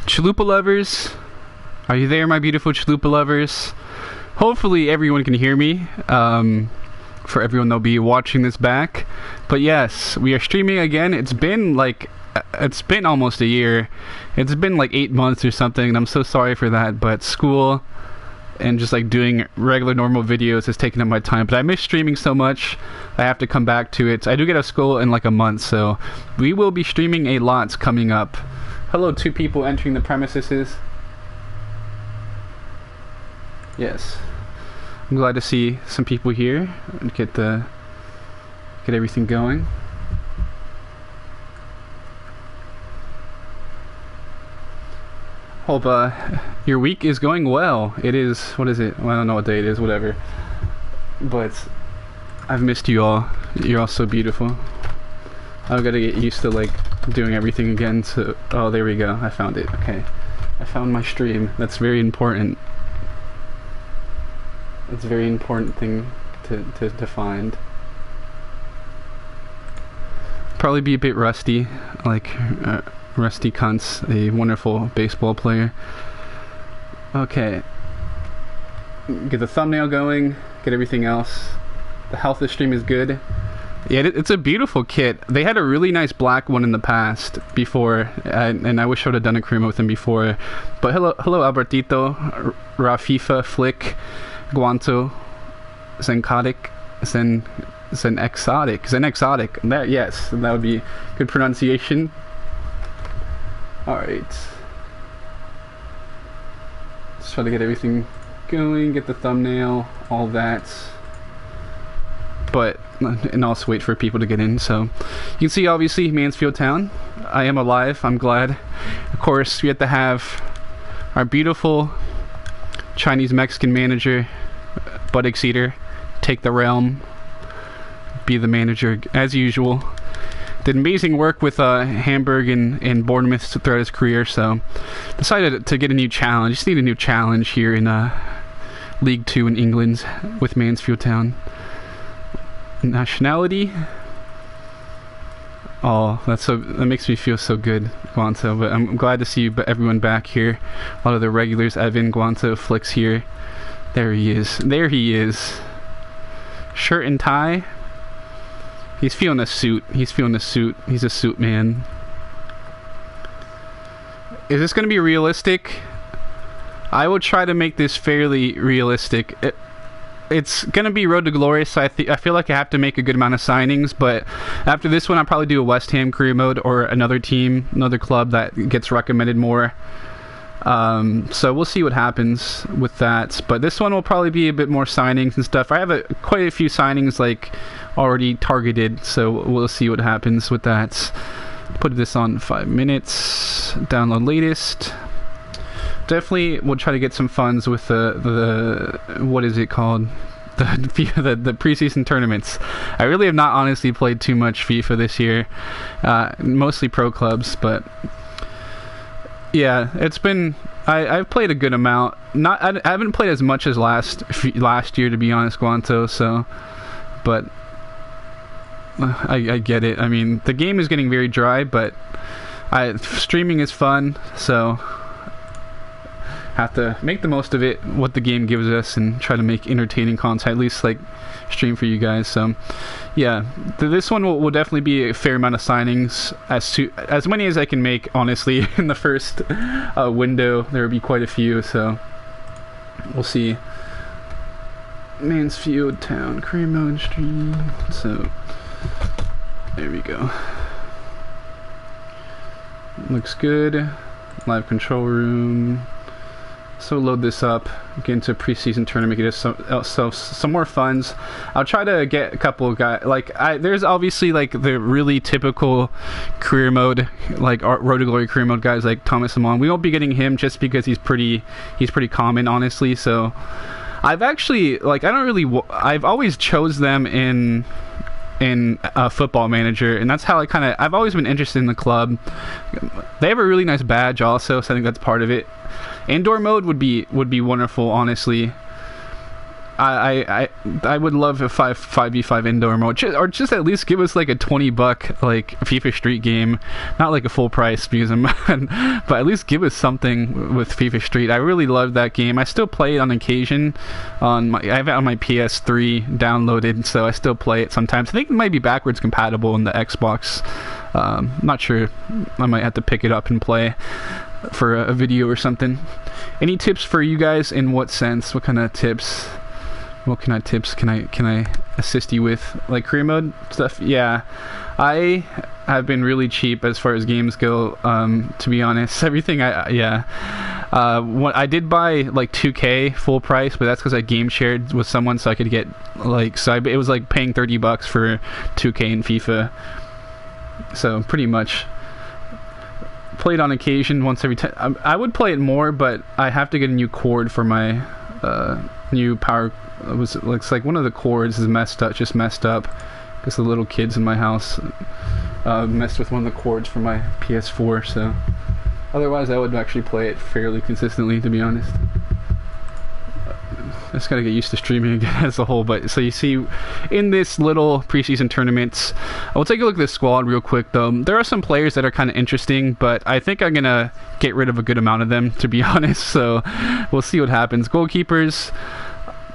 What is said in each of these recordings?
Chalupa lovers, are you there, my beautiful chalupa lovers? Hopefully everyone can hear me. For everyone that'll be watching this back. But yes, we are streaming again. It's been almost a year. It's been like 8 months or something, and I'm so sorry for that. But school and just like doing regular normal videos has taken up my time. But I miss streaming so much, I have to come back to it. I do get out of school in like a month, so we will be streaming a lot coming up. Hello, 2 people entering the premises. Yes, I'm glad to see some people here and get everything going. Hope your week is going well. It is, what is it? Well, I don't know what day it is, whatever. But I've missed you all. You're all so beautiful. I've got to get used to like doing everything again. So, oh, there we go. I found it. Okay, I found my stream. That's very important. It's a very important thing to find. Probably be a bit rusty, like Rusty Kuntz, a wonderful baseball player. Okay, get the thumbnail going, get everything else. The health of the stream is good. Yeah, it's a beautiful kit. They had a really nice black one in the past before, and I wish I would have done a career mode with them before. But hello Albertito, Rafifa, Flick, Guanto, Zenexotic. That, yes, that would be good pronunciation. Alright. Let's try to get everything going, get the thumbnail, all that. But, and also wait for people to get in. So, you can see obviously Mansfield Town. I am alive, I'm glad. Of course, we have to have our beautiful Chinese-Mexican manager, Bud Exceeder, take the realm, be the manager as usual. Did amazing work with Hamburg and Bournemouth throughout his career, so decided to get a new challenge. Just need a new challenge here in League 2 in England with Mansfield Town. Nationality. Oh, that makes me feel so good, Guanto. But I'm glad to see everyone back here. A lot of the regulars, Evan, Guanto, Flicks here. There he is. There he is. Shirt and tie. He's feeling a suit. He's feeling a suit. He's a suit man. Is this going to be realistic? I will try to make this fairly realistic. It's going to be Road to Glory, so I feel like I have to make a good amount of signings, but after this one I'll probably do a West Ham career mode or another team, another club that gets recommended more. So we'll see what happens with that, but this one will probably be a bit more signings and stuff. I have quite a few signings like already targeted, so we'll see what happens with that. Put this on 5 minutes, download latest. Definitely we'll try to get some funds with the what is it called, the preseason tournaments. I really have not honestly played too much FIFA this year, mostly pro clubs, but yeah, it's been I've played a good amount. I haven't played as much as last year, to be honest, Guanto. So, but I get it. I mean, the game is getting very dry, but streaming is fun, so have to make the most of it, what the game gives us, and try to make entertaining content, at least like stream for you guys. So yeah, this one will definitely be a fair amount of signings, as many as I can make, honestly. In the first window there will be quite a few, so we'll see. Mansfield Town career mode stream. So there we go. Looks good. Live control room. So load this up, get into a preseason tournament, get ourselves some more funds. I'll try to get a couple of guys. Like there's obviously like the really typical career mode, like Road to Glory career mode guys like Thomas Amon. We won't be getting him just because he's pretty common, honestly. So I've actually I've always chose them in Football Manager, and that's how I've always been interested in the club. They have a really nice badge also, so I think that's part of it. Indoor mode would be wonderful, honestly. I would love a 5v5 indoor mode, or just at least give us like a $20 like FIFA Street game, not like a full price because but at least give us something with FIFA Street. I really love that game. I still play it on occasion. I have it on my PS3 downloaded, so I still play it sometimes. I think it might be backwards compatible in the Xbox. Not sure. I might have to pick it up and play for a video or something. Any tips for you guys? In what sense? What kind of tips? What kind of tips can I assist you with? Like career mode stuff? Yeah, I have been really cheap as far as games go. To be honest, everything what I did buy like 2K full price, but that's because I game shared with someone, so I could get like it was like paying $30 for 2K and FIFA. So pretty much played on occasion once every time. I would play it more, but I have to get a new cord for my new power. Looks like one of the cords is messed up because the little kids in my house messed with one of the cords for my PS4. So otherwise I would actually play it fairly consistently, to be honest. I just gotta get used to streaming again as a whole. But so you see, in this little preseason tournament, I'll take a look at this squad real quick though. There are some players that are kind of interesting, but I think I'm gonna get rid of a good amount of them, to be honest. So we'll see what happens. Goalkeepers,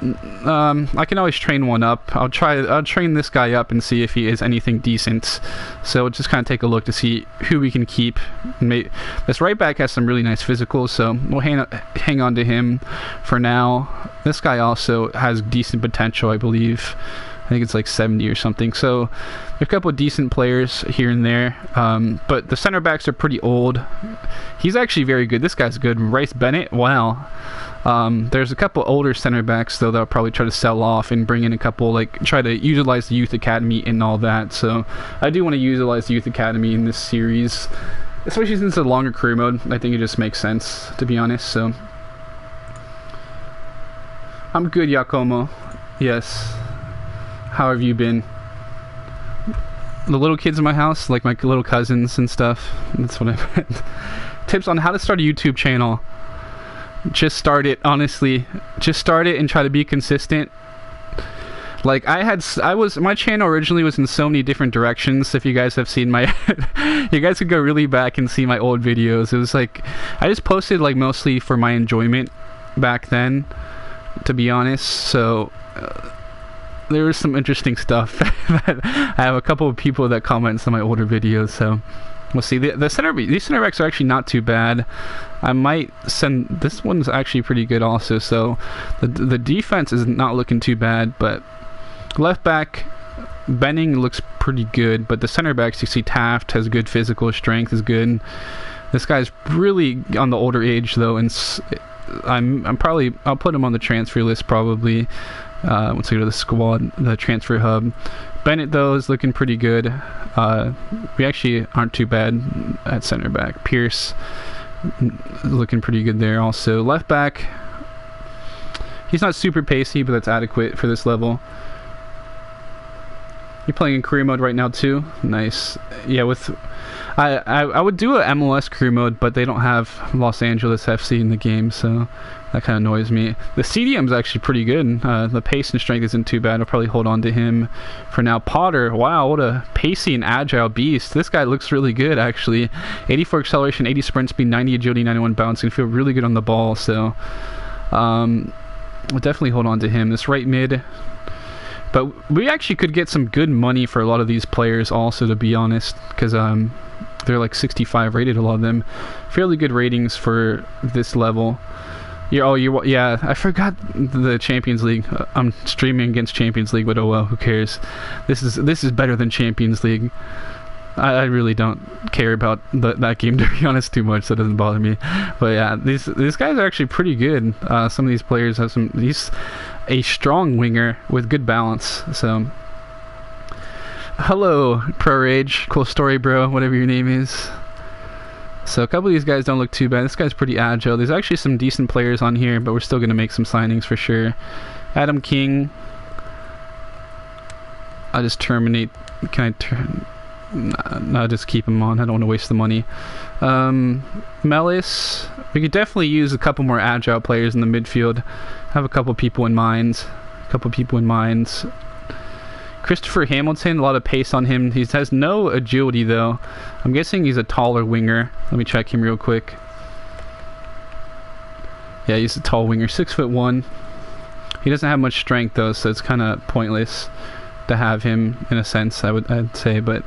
I can always train one up. I'll train this guy up and see if he is anything decent. So we'll just kind of take a look to see who we can keep. This right back has some really nice physicals, so we'll hang on to him for now. This guy also has decent potential, I believe. I think it's like 70 or something. So there's a couple of decent players here and there, but the center backs are pretty old. He's actually very good. This guy's good. Rice Bennett, wow. There's a couple older center backs though that I'll probably try to sell off and bring in a couple, like try to utilize the youth academy and all that. So I do want to utilize the youth academy in this series, especially since it's a longer career mode. I think it just makes sense, to be honest. So I'm good, Giacomo. Yes. How have you been? The little kids in my house, like my little cousins and stuff. That's what I meant. Tips on how to start a YouTube channel. Just start it, honestly. Just start it and try to be consistent. Like my channel originally was in so many different directions. If you guys have seen my you guys could go really back and see my old videos. It was like I just posted like mostly for my enjoyment back then, to be honest. So there was some interesting stuff. I have a couple of people that comment on some of my older videos, so we'll see. These center backs are actually not too bad. I might send this one's actually pretty good also. So the defense is not looking too bad, but left back Benning looks pretty good. But the center backs, you see Taft has good physical strength, is good. This guy's really on the older age though, and I'll put him on the transfer list probably. Once we go to the squad, the transfer hub. Bennett though is looking pretty good. We actually aren't too bad at center back. Pierce looking pretty good there also. Left back, he's not super pacey, but that's adequate for this level. You're playing in career mode right now too? Nice. Yeah, I would do a MLS career mode, but they don't have Los Angeles FC in the game, so that kind of annoys me. The CDM's actually pretty good. The pace and strength isn't too bad. I'll probably hold on to him for now. Potter, wow, what a pacey and agile beast. This guy looks really good, actually. 84 acceleration, 80 sprint speed, 90 agility, 91 bounce. Can feel really good on the ball, so we'll definitely hold on to him. This right mid, but we actually could get some good money for a lot of these players also, to be honest, because they're like 65 rated, a lot of them. Fairly good ratings for this level. Yeah, I forgot the Champions League. I'm streaming against Champions League, but oh well, who cares? This is better than Champions League. I really don't care about that game, to be honest, too much, so it doesn't bother me. But yeah, these guys are actually pretty good. Some of these players have he's a strong winger with good balance. So hello, Pro Rage, cool story, bro, whatever your name is. So a couple of these guys don't look too bad. This guy's pretty agile. There's actually some decent players on here, but we're still going to make some signings for sure. Adam King. I'll just terminate. Can I turn? No, just keep him on. I don't want to waste the money. Melis. We could definitely use a couple more agile players in the midfield. I have a couple people in mind. couple people in mind. Christopher Hamilton, a lot of pace on him. He has no agility though. I'm guessing he's a taller winger. Let me check him real quick. Yeah, he's a tall winger, 6'1". He doesn't have much strength though, so it's kind of pointless to have him in a sense. I'd say, but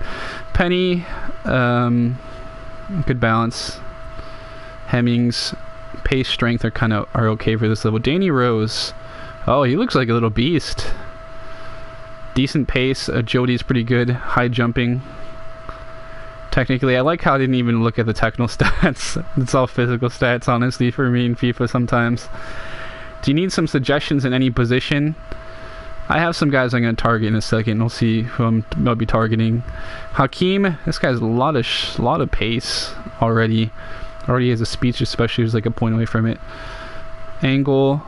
Penny, good balance. Hemmings, pace, strength are okay for this level. Danny Rose, oh, he looks like a little beast. Decent pace, agility is pretty good. High jumping. Technically, I like how I didn't even look at the technical stats. It's all physical stats, honestly, for me in FIFA sometimes. Do you need some suggestions in any position? I have some guys I'm going to target in a second. We'll see who I'll be targeting. Hakeem, this guy's a lot of pace already. Already has a speech, especially he's like a point away from it. Angle.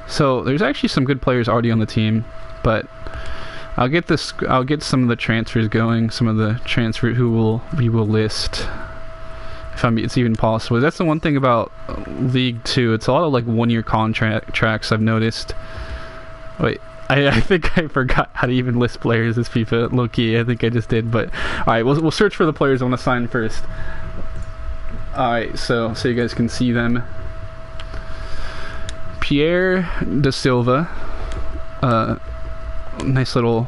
So there's actually some good players already on the team, but I'll get some of the transfers going. Some of the transfer we will list, if it's even possible. That's the one thing about League 2. It's a lot of like 1-year contracts I've noticed. Wait, I think I forgot how to even list players as FIFA. Low key, I think I just did. But all right, we'll search for the players I want to sign first. All right, so you guys can see them. Pierre da Silva, nice little.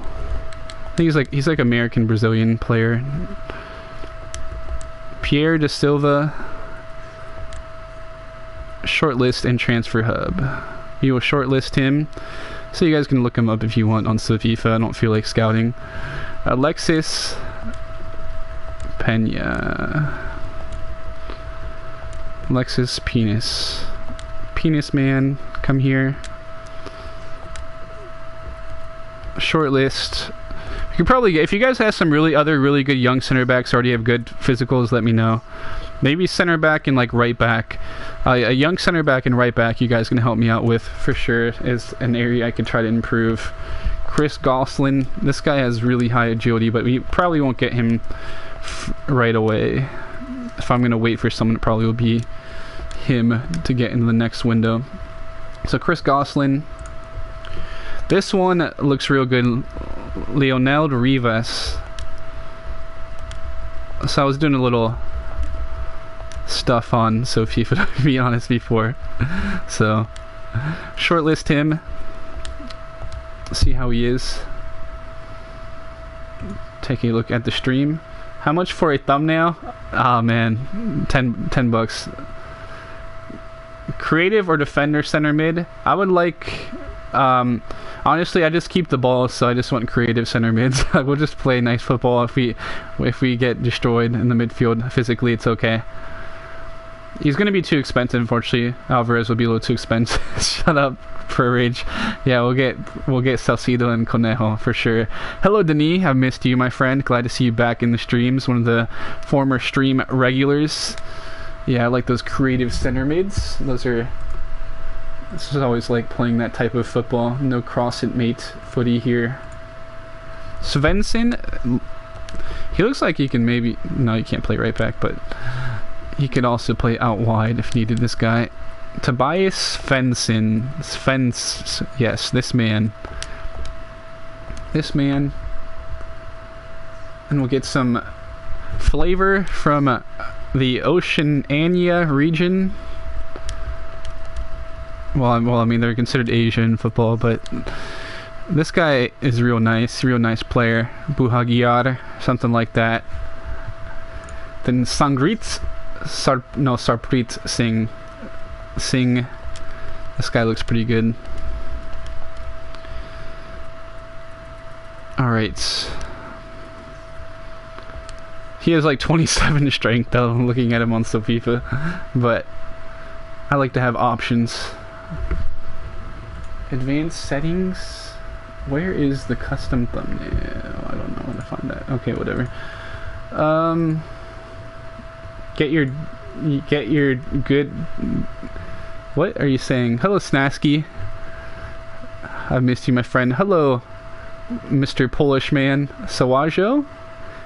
I think he's like American Brazilian player. Pierre da Silva, shortlist and transfer hub. You will shortlist him, so you guys can look him up if you want on FIFA. I don't feel like scouting. Alexis Pena. Alexis Penis man, come here. Shortlist. You could probably get, if you guys have some really good young center backs already have good physicals, let me know. Maybe center back and like right back. A young center back and right back you guys can help me out with for sure is an area I could try to improve. Chris Gosselin, this guy has really high agility, but we probably won't get him right away. If I'm going to wait for someone, it probably will be him to get into the next window. So Chris Gosselin. This one looks real good. Leonel Rivas. So I was doing a little stuff on FIFA, to be honest, before. So shortlist him. See how he is. Take a look at the stream. How much for a thumbnail? Oh man, 10 bucks. Creative or defender center mid? I would like, honestly, I just keep the ball, so I just want creative center mids. We'll just play nice football. If we get destroyed in the midfield physically, it's okay. He's going to be too expensive, unfortunately. Alvarez will be a little too expensive. Shut up, for rage. Yeah, we'll get Salcido and Conejo for sure. Hello, Denis. I've missed you, my friend. Glad to see you back in the streams. One of the former stream regulars. Yeah, I like those creative center mids. This is always like playing that type of football. No cross it mate footy here. Svensson, he looks like he can maybe, no, he can't play right back, but he could also play out wide if needed, this guy. Tobias Svensson. Yes, this man. And we'll get some flavor from the Oceania region. Well, I mean, they're considered Asian football, but this guy is real nice player. Buhagiar, something like that. Then Sarpreet Singh. This guy looks pretty good. Alright. He has like 27 strength though, looking at him on FIFA. But I like to have options. Advanced settings. Where is the custom thumbnail? I don't know where to find that. Okay, whatever. Get your good. What are you saying? Hello, Snasky. I've missed you, my friend. Hello, Mr. Polish man. Sawajo.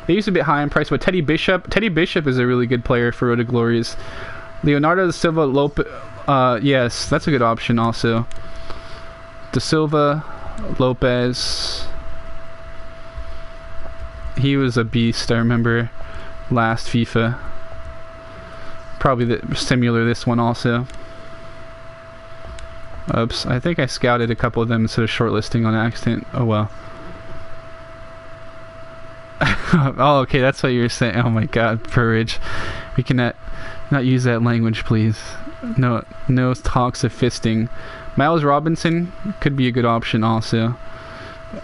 They used a bit high in price, but Teddy Bishop is a really good player for Road to Glories. Leonardo da Silva Lopez. Yes, that's a good option also. Da Silva, Lopez. He was a beast, I remember, last FIFA. Probably similar this one also. Oops, I think I scouted a couple of them instead of shortlisting on accident. Oh well. Oh, okay, that's what you were saying. Oh my god, Purridge. We cannot not use that language, please. No talks of fisting. Miles Robinson could be a good option also.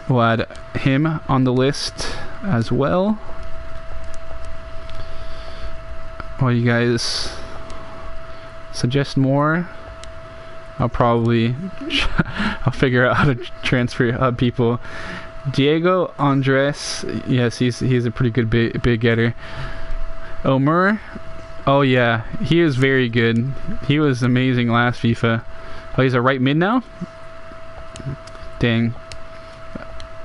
We'll add him on the list as well. What do you guys suggest more? I'll probably I'll figure out how to transfer people. Diego Andres, yes, he's a pretty good big getter. Omer, oh yeah, he is very good. He was amazing last FIFA. Oh, he's a right mid now? Dang.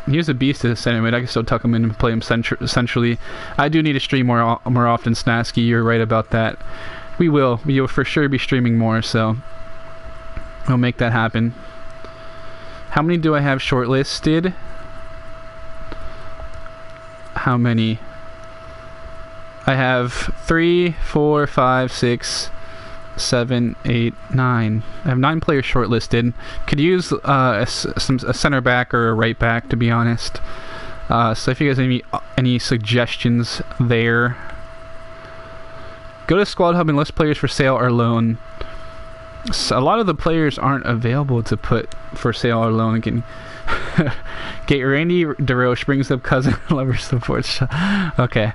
He was a beast as a center mid. I can still tuck him in and play him centrally. I do need to stream more often, Snasky. You're right about that. We will for sure be streaming more, so we'll make that happen. How many do I have shortlisted? How many? I have 3, 4, 5, 6, 7, 8, 9. I have 9 players shortlisted. Could use a center back or a right back, to be honest. So if you guys have any suggestions there, go to Squad Hub and list players for sale or loan. So a lot of the players aren't available to put for sale or loan. Again, get Randy DeRoche brings up cousin lover supports. Okay.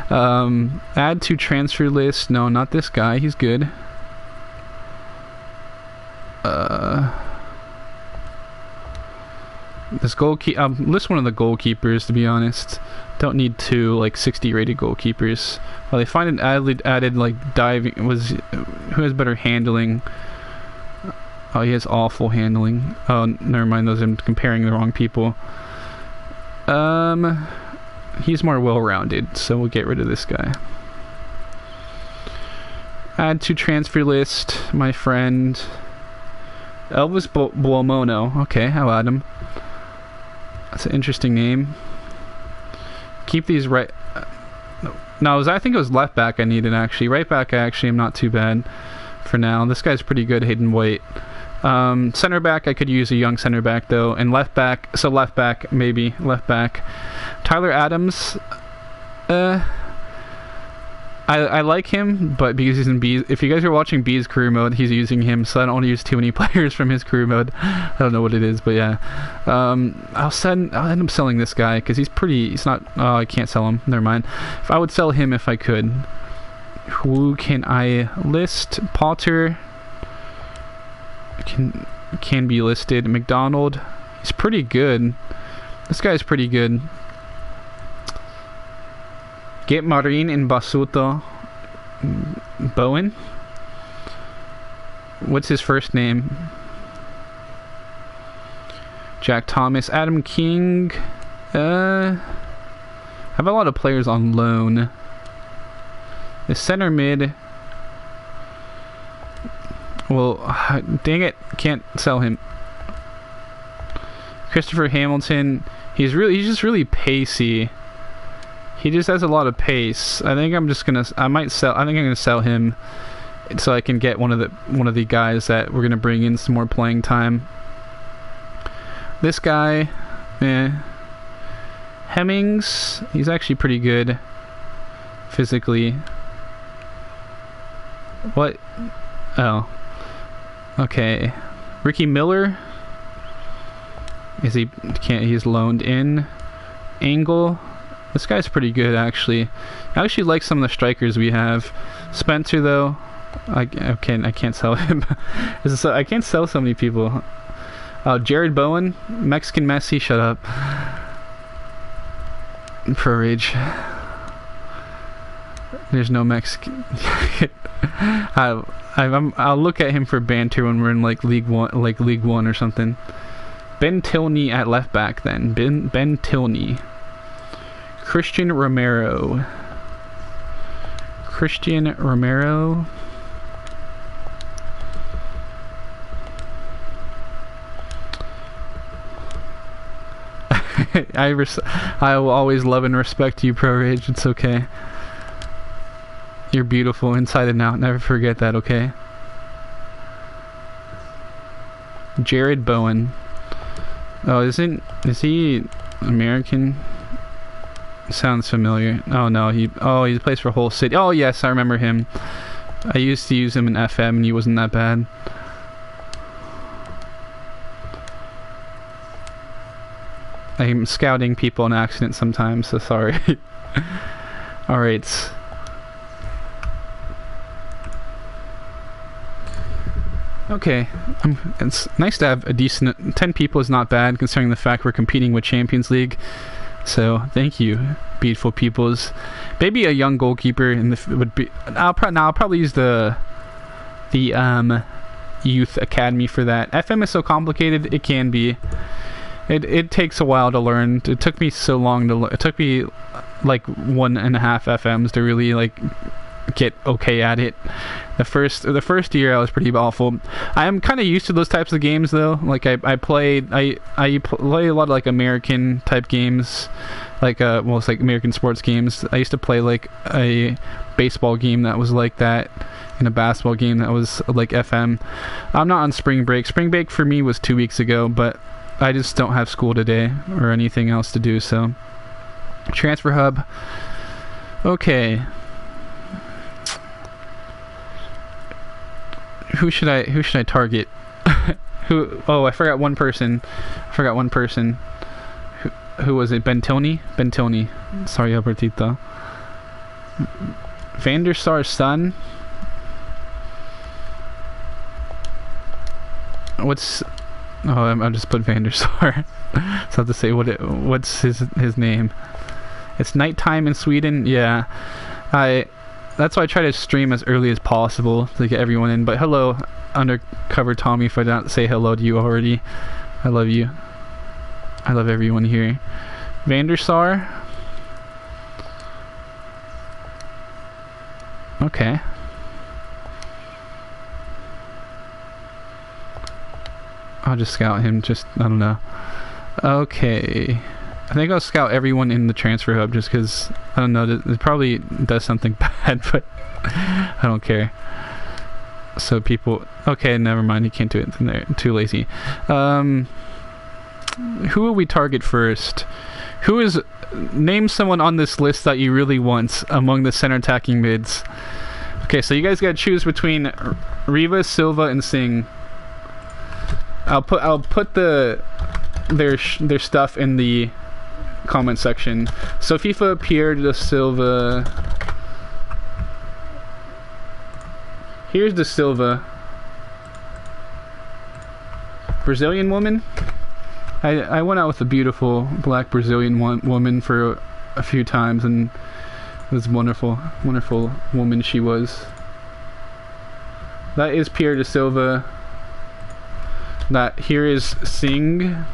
Add to transfer list. No, not this guy. He's good. This goalkeeper. List one of the goalkeepers. To be honest, don't need 2 like 60 rated goalkeepers. Well, they find an added like diving who has better handling. Oh, he has awful handling. Oh, never mind. I'm comparing the wrong people. He's more well-rounded, so we'll get rid of this guy. Add to transfer list, my friend Elvis Buomono. Okay, I'll add him. That's an interesting name. Keep these right. No, I think it was left back I needed actually. Right back I actually am not too bad for now. This guy's pretty good, Hayden White. Center back I could use a young center back though, and left back. So left back maybe left back. Tyler Adams. I like him, but because he's in B's. If you guys are watching B's career mode, he's using him, so I don't want to use too many players from his career mode. I don't know what it is, but yeah. I'll end up selling this guy because he's pretty. He's not. Oh, I can't sell him. Never mind. If I would sell him if I could. Who can I list? Potter can be listed. McDonald. He's pretty good. This guy's pretty good. Get Marin and Basuto. Bowen? What's his first name? Jack Thomas. Adam King. I have a lot of players on loan. The center mid. Well, dang it. Can't sell him. Christopher Hamilton. He's just really pacey. He just has a lot of pace. I think I'm just gonna. I think I'm gonna sell him, so I can get one of the guys that we're gonna bring in some more playing time. This guy, Hemmings. He's actually pretty good physically. What? Oh, okay. Ricky Miller. He's loaned in. Angle. This guy's pretty good, actually. I actually like some of the strikers we have. Spencer, though, I can't sell him. I can't sell so many people. Jared Bowen, Mexican Messi, shut up. Pro Rage. There's no Mexican. I'll look at him for banter when we're in like League One or something. Ben Tilney at left back, then. Ben Tilney. Christian Romero. I will always love and respect you, Pro Rage. It's okay. You're beautiful inside and out. Never forget that, okay? Jared Bowen. Oh, is he American? Sounds familiar. Oh no, he plays for Hull City. Oh yes, I remember him. I used to use him in FM and he wasn't that bad. I'm scouting people on accident sometimes, so sorry. Alright. Okay, it's nice to have a decent 10 people is not bad considering the fact we're competing with Champions League. So thank you, beautiful peoples. Maybe a young goalkeeper in the would be. I'll probably use the youth academy for that. FM is so complicated. It can be. It takes a while to learn. It took me so long to learn. It took me like 1.5 FMs to really like get okay at it. The first year I was pretty awful. I am kind of used to those types of games though. Like I play a lot of like American type games, like well, it's like American sports games. I used to play like a baseball game that was like that, and a basketball game that was like FM. I'm not on spring break. Spring break for me was 2 weeks ago, but I just don't have school today or anything else to do. So transfer hub. Okay. Who should I target? Oh, I forgot one person. Who was it? Bentoni? Sorry, Albertito. Van der Sar's son. What's... Oh, I'll just put Van der Sar. So I have to say what's his name. It's nighttime in Sweden. Yeah. That's why I try to stream as early as possible to get everyone in. But hello, Undercover Tommy, if I don't say hello to you already. I love you. I love everyone here. Van der Sar. Okay. I'll just scout him, I don't know. Okay. I think I'll scout everyone in the transfer hub just because, I don't know, it probably does something bad, but I don't care. So people... Okay, never mind, you can't do it. They're too lazy. Who will we target first? Name someone on this list that you really want among the center attacking mids. Okay, so you guys gotta choose between Riva, Silva, and Singh. I'll put their stuff in the comment section. So FIFA, Pierre da Silva. Here's da Silva. Brazilian woman. I went out with a beautiful black Brazilian woman for a few times, and it was wonderful woman she was. That is Pierre da Silva. That here is Singh.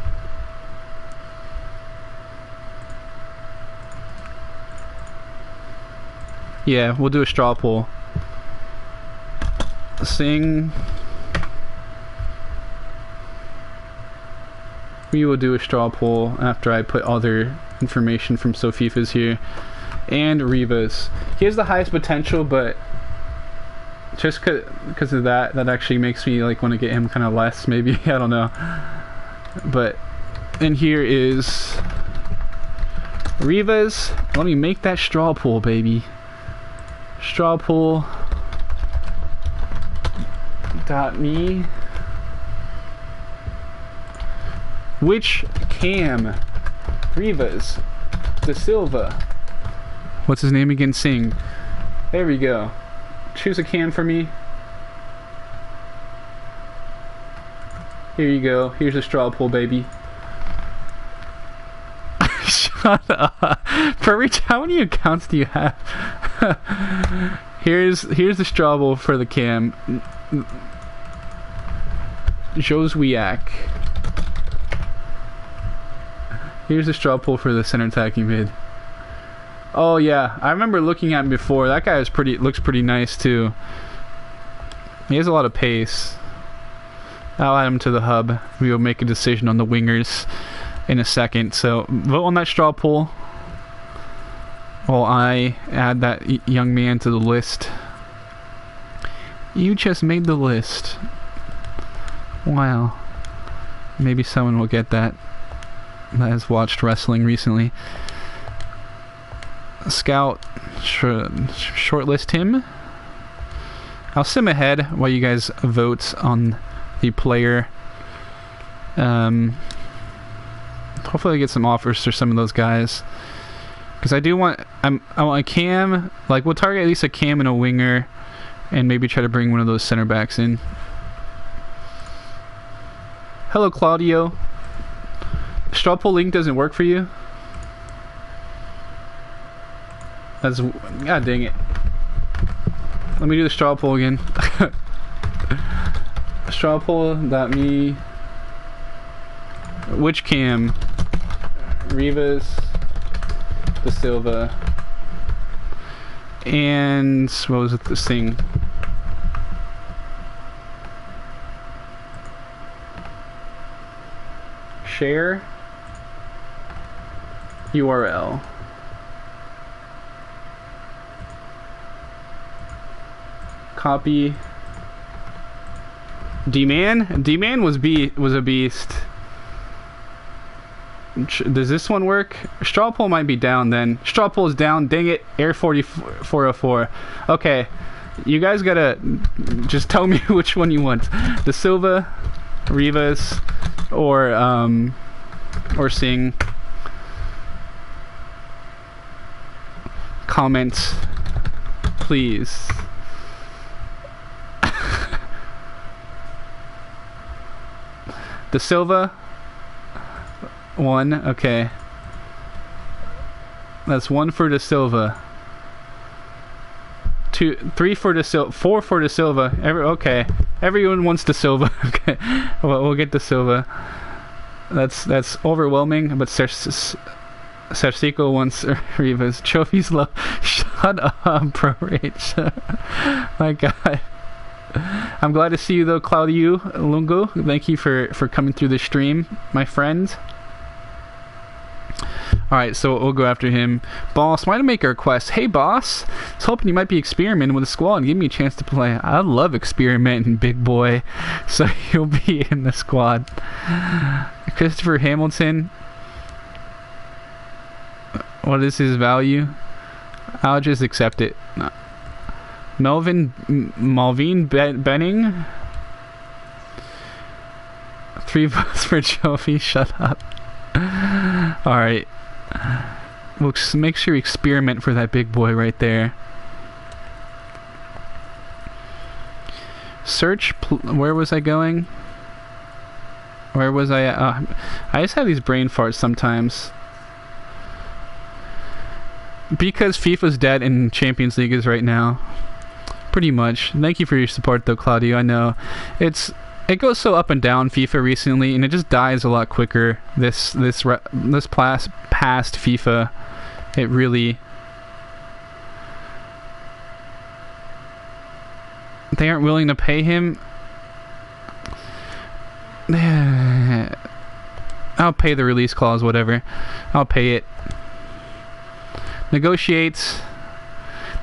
Yeah, we'll do a straw poll. Singh. We will do a straw poll after I put other information from Sofifa's here. And Riva's. He has the highest potential, but just because of that actually makes me like want to get him kind of less, maybe. I don't know. But, and here is Riva's. Let me make that straw poll, baby. Straw poll. .me. Which cam? Rivas. Da Silva. What's his name again? Singh. There we go. Choose a cam for me. Here you go. Here's a straw poll, baby. Shut up. Rich, how many accounts do you have? Here's the straw poll for the cam. Joswiak. Here's the straw poll for the center attacking mid. Oh yeah, I remember looking at him before. That guy looks pretty nice too. He has a lot of pace. I'll add him to the hub. We will make a decision on the wingers in a second. So vote on that straw poll while I add that young man to the list. You just made the list. Wow. Maybe someone will get that has watched wrestling recently. Scout, shortlist him. I'll sim ahead while you guys vote on the player. Hopefully I get some offers for some of those guys, because I do want I want a cam. Like, we'll target at least a cam and a winger, and maybe try to bring one of those center backs in. Hello, Claudio. Straw poll link doesn't work for you? That's, god dang it. Let me do the straw poll again. Straw poll.me. Which cam? Rivas, De Silva, and what was it? This thing. Share URL. Copy. D-Man? D-Man was a beast. Does this one work? Straw poll might be down then. Straw poll is down. Dang it. Air 404. Okay. You guys gotta just tell me which one you want. De Silva, Rivas, or Singh. Comment, please. De Silva. 1, okay. That's 1 for De Silva. 2, 3 for De Silva. 4 for De Silva. Okay. Everyone wants De Silva. Okay. We'll get De Silva. That's overwhelming, but Sersico wants Rivas. Trophies low. Shut up, Pro Rage. My God. I'm glad to see you though, Claudio Lungo. Thank you for coming through the stream, my friend. Alright, so we'll go after him. Boss, why to make a request? Hey boss, I was hoping you might be experimenting with the squad and give me a chance to play. I love experimenting, big boy. So you'll be in the squad. Christopher Hamilton. What is his value? I'll just accept it. Malvin Benning. 3 votes for Jovi. Shut up. Alright. We'll just make sure we experiment for that big boy right there. Search. Where was I going? Where was I at? I just have these brain farts sometimes. Because FIFA's dead and Champions League is right now. Pretty much. Thank you for your support though, Claudio. I know it goes so up and down, FIFA recently, and it just dies a lot quicker. This past FIFA, it really, they aren't willing to pay him. I'll pay the release clause, whatever. I'll pay it. Negotiate.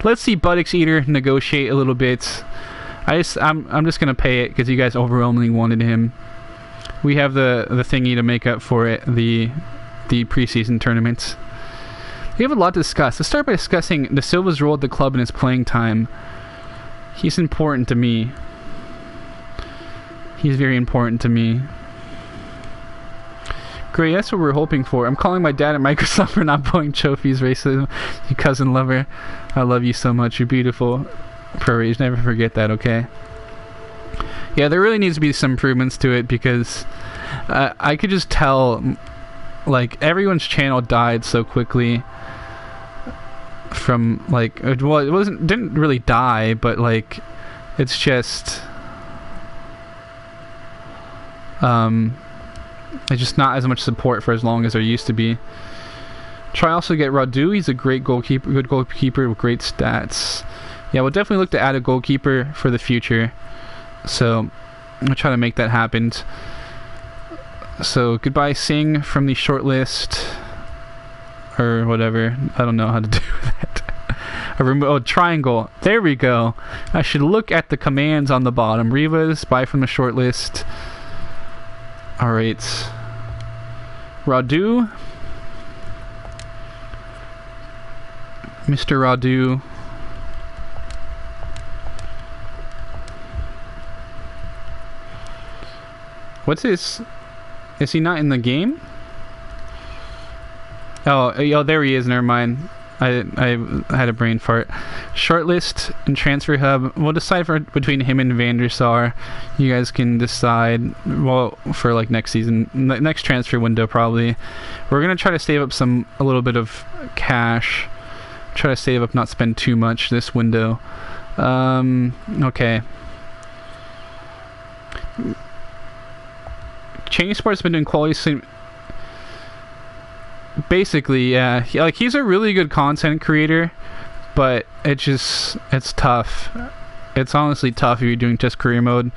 Let's see Buttocks Eater negotiate a little bit. I'm just gonna pay it because you guys overwhelmingly wanted him. We have the thingy to make up for it, the preseason tournaments. We have a lot to discuss. Let's start by discussing De Silva's role at the club and his playing time. He's important to me. He's very important to me. Great, that's what we're hoping for. I'm calling my dad at Microsoft for not pulling trophies, racism. You cousin lover. I love you so much. You're beautiful. Pro Rage, never forget that, okay? Yeah, there really needs to be some improvements to it because I could just tell, like, everyone's channel died so quickly from, like, well, didn't really die, but, like, it's just, it's just not as much support for as long as there used to be. Try also get Radu. He's a great goalkeeper, good goalkeeper with great stats. Yeah, we'll definitely look to add a goalkeeper for the future. So, I'm going to try to make that happen. So goodbye Singh from the short list. Or whatever. I don't know how to do that. Oh, triangle. There we go. I should look at the commands on the bottom. Rivas, bye from the short list. Alright. Radu. Mr. Radu. What's his... Is he not in the game? Oh, there he is. Never mind. I had a brain fart. Shortlist and transfer hub. We'll decide between him and Van der Sar. You guys can decide. Well, for like next season, next transfer window probably. We're gonna try to save up a little bit of cash. Try to save up, not spend too much this window. Okay. Change Sports been doing quality. Basically, yeah. Like, he's a really good content creator, but it's tough. It's honestly tough if you're doing just career mode.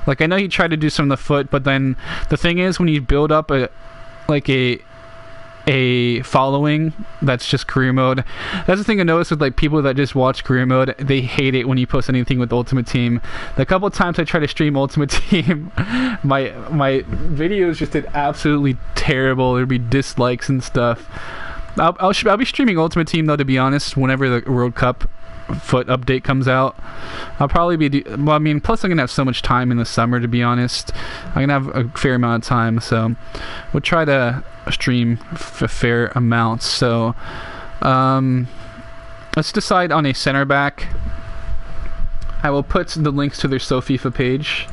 Like, I know he tried to do some of the foot, but then the thing is, when you build up a following that's just career mode, that's the thing I noticed with like people that just watch career mode. They hate it when you post anything with Ultimate Team. The couple of times I try to stream Ultimate Team, my videos just did absolutely terrible. There'd be dislikes and stuff. I'll be streaming Ultimate Team though, to be honest, whenever the World Cup foot update comes out. I'll probably be well, I mean, plus I'm gonna have so much time in the summer, to be honest. I'm gonna have a fair amount of time, so we'll try to stream a fair amount. So let's decide on a center back. I will put the links to their SoFIFA page.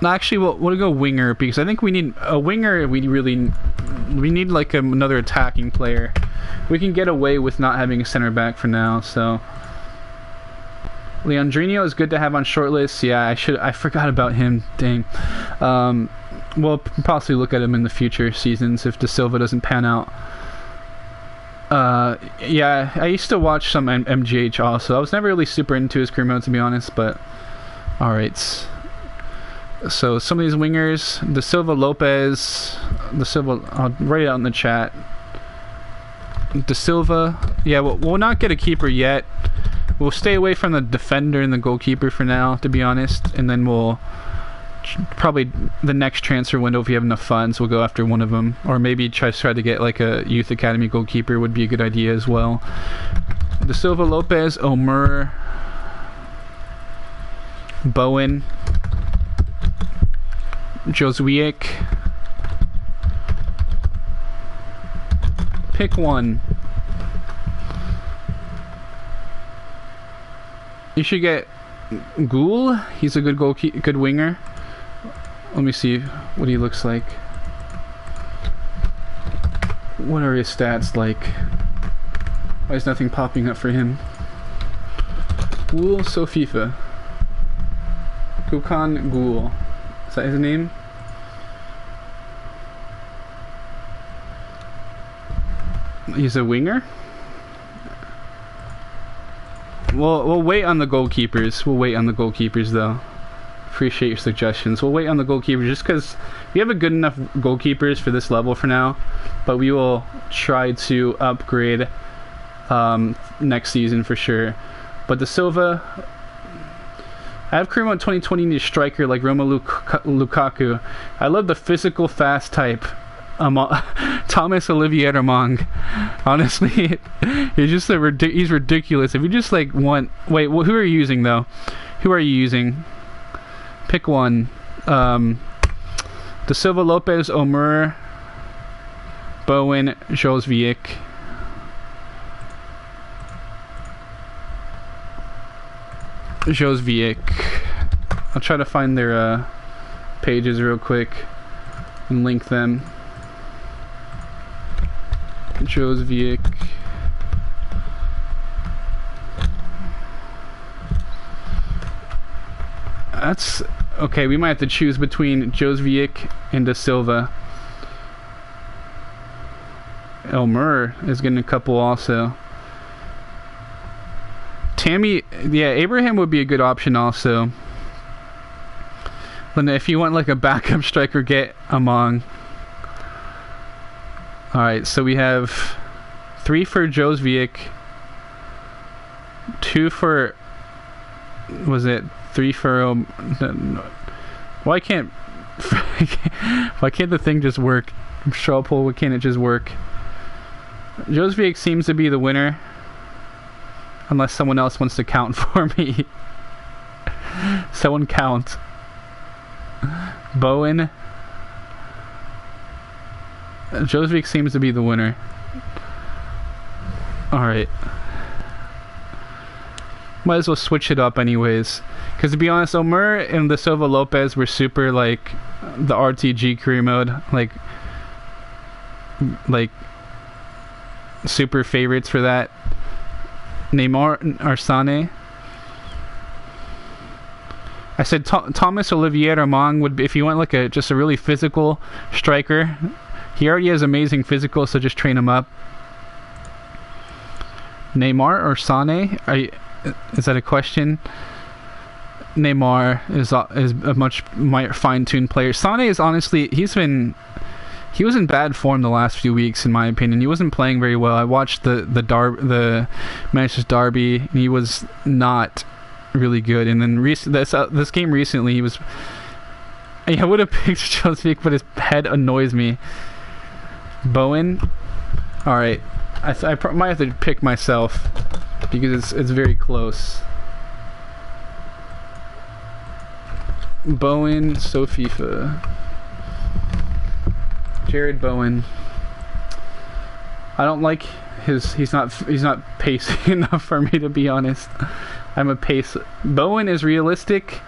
No, actually, we'll go winger, because I think we need a winger. We need like another attacking player. We can get away with not having a center back for now. So Leandrinho is good to have on short list. Yeah, I forgot about him. Dang. We'll possibly look at him in the future seasons if De Silva doesn't pan out. Yeah, I used to watch some MGH also. I was never really super into his career mode, to be honest, but alright. So some of these wingers, De Silva, Lopez, De Silva, I'll write it out in the chat. De Silva, yeah, we'll not get a keeper yet. We'll stay away from the defender and the goalkeeper for now, to be honest, and then we'll probably the next transfer window, if we have enough funds, we'll go after one of them, or maybe try to get like a youth academy goalkeeper would be a good idea as well. De Silva, Lopez, Omer, Bowen, Joswiak. Pick one. You should get Ghoul. He's a good winger. Let me see what he looks like. What are his stats like? Why is nothing popping up for him? Ghoul SoFIFA. Kukan Ghoul. Is that his name? He's a winger? We'll wait on the goalkeepers. We'll wait on the goalkeepers though. Appreciate your suggestions. We'll wait on the goalkeepers just because we have a good enough goalkeepers for this level for now, but we will try to upgrade next season for sure. But De Silva, I have career mode 2020 need a striker like Romelu Lukaku. I love the physical fast type. Thomas Olivier Armand. Honestly, he's just he's ridiculous. If you just like want, wait, who are you using though? Who are you using? Pick one. De Silva, Lopez, Omer, Bowen, Joswiak. I'll try to find their pages real quick and link them. Joswiak. That's okay. We might have to choose between Joswiak and De Silva. Elmer is getting a couple also. Tammy, yeah, Abraham would be a good option also. Then if you want like a backup striker, get Among. Alright, so we have 3 for Jozviak, 2 for... Was it 3 for... Why can't the thing just work? Straw poll, why can't it just work? Jozviak seems to be the winner. Unless someone else wants to count for me. Someone count. Bowen. Jozviak seems to be the winner. Alright. Might as well switch it up anyways. Because to be honest, Omer and the Silva Lopez were super like the RTG career mode. Like super favorites for that. Neymar Arsane. I said Thomas Olivier Armand would be, if you want like just a really physical striker. He already has amazing physical, so just train him up. Neymar or Sane? Is that a question? Neymar is a much fine-tuned player. Sane is honestly, he was in bad form the last few weeks, in my opinion. He wasn't playing very well. I watched the Manchester derby, and he was not really good. And then this game recently, he was. I would have picked Chelsea, but his head annoys me. Bowen. All right, I might have to pick myself because it's very close. Bowen, so FIFA. Jared Bowen. I don't like he's not pacey enough for me, to be honest. I'm a pace. Bowen is realistic.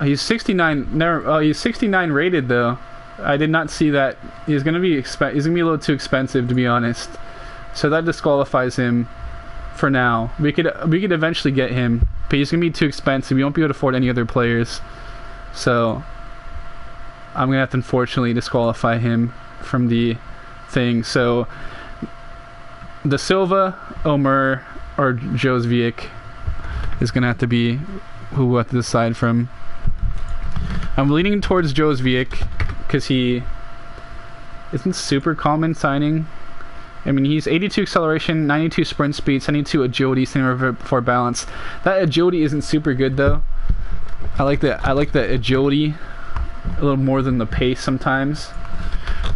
He's 69. He's 69 rated though. I did not see that. He's gonna be a little too expensive, to be honest. So that disqualifies him for now. We could eventually get him, but he's gonna be too expensive. We won't be able to afford any other players. So I'm gonna have to unfortunately disqualify him from the thing. So the Silva, Omer, or Jozviak is gonna have to be who we have to decide from. I'm leaning towards Jozviak because he isn't super common signing. I mean, he's 82 acceleration, 92 sprint speed, 72 agility, 74 balance. That agility isn't super good though. I like the agility a little more than the pace sometimes.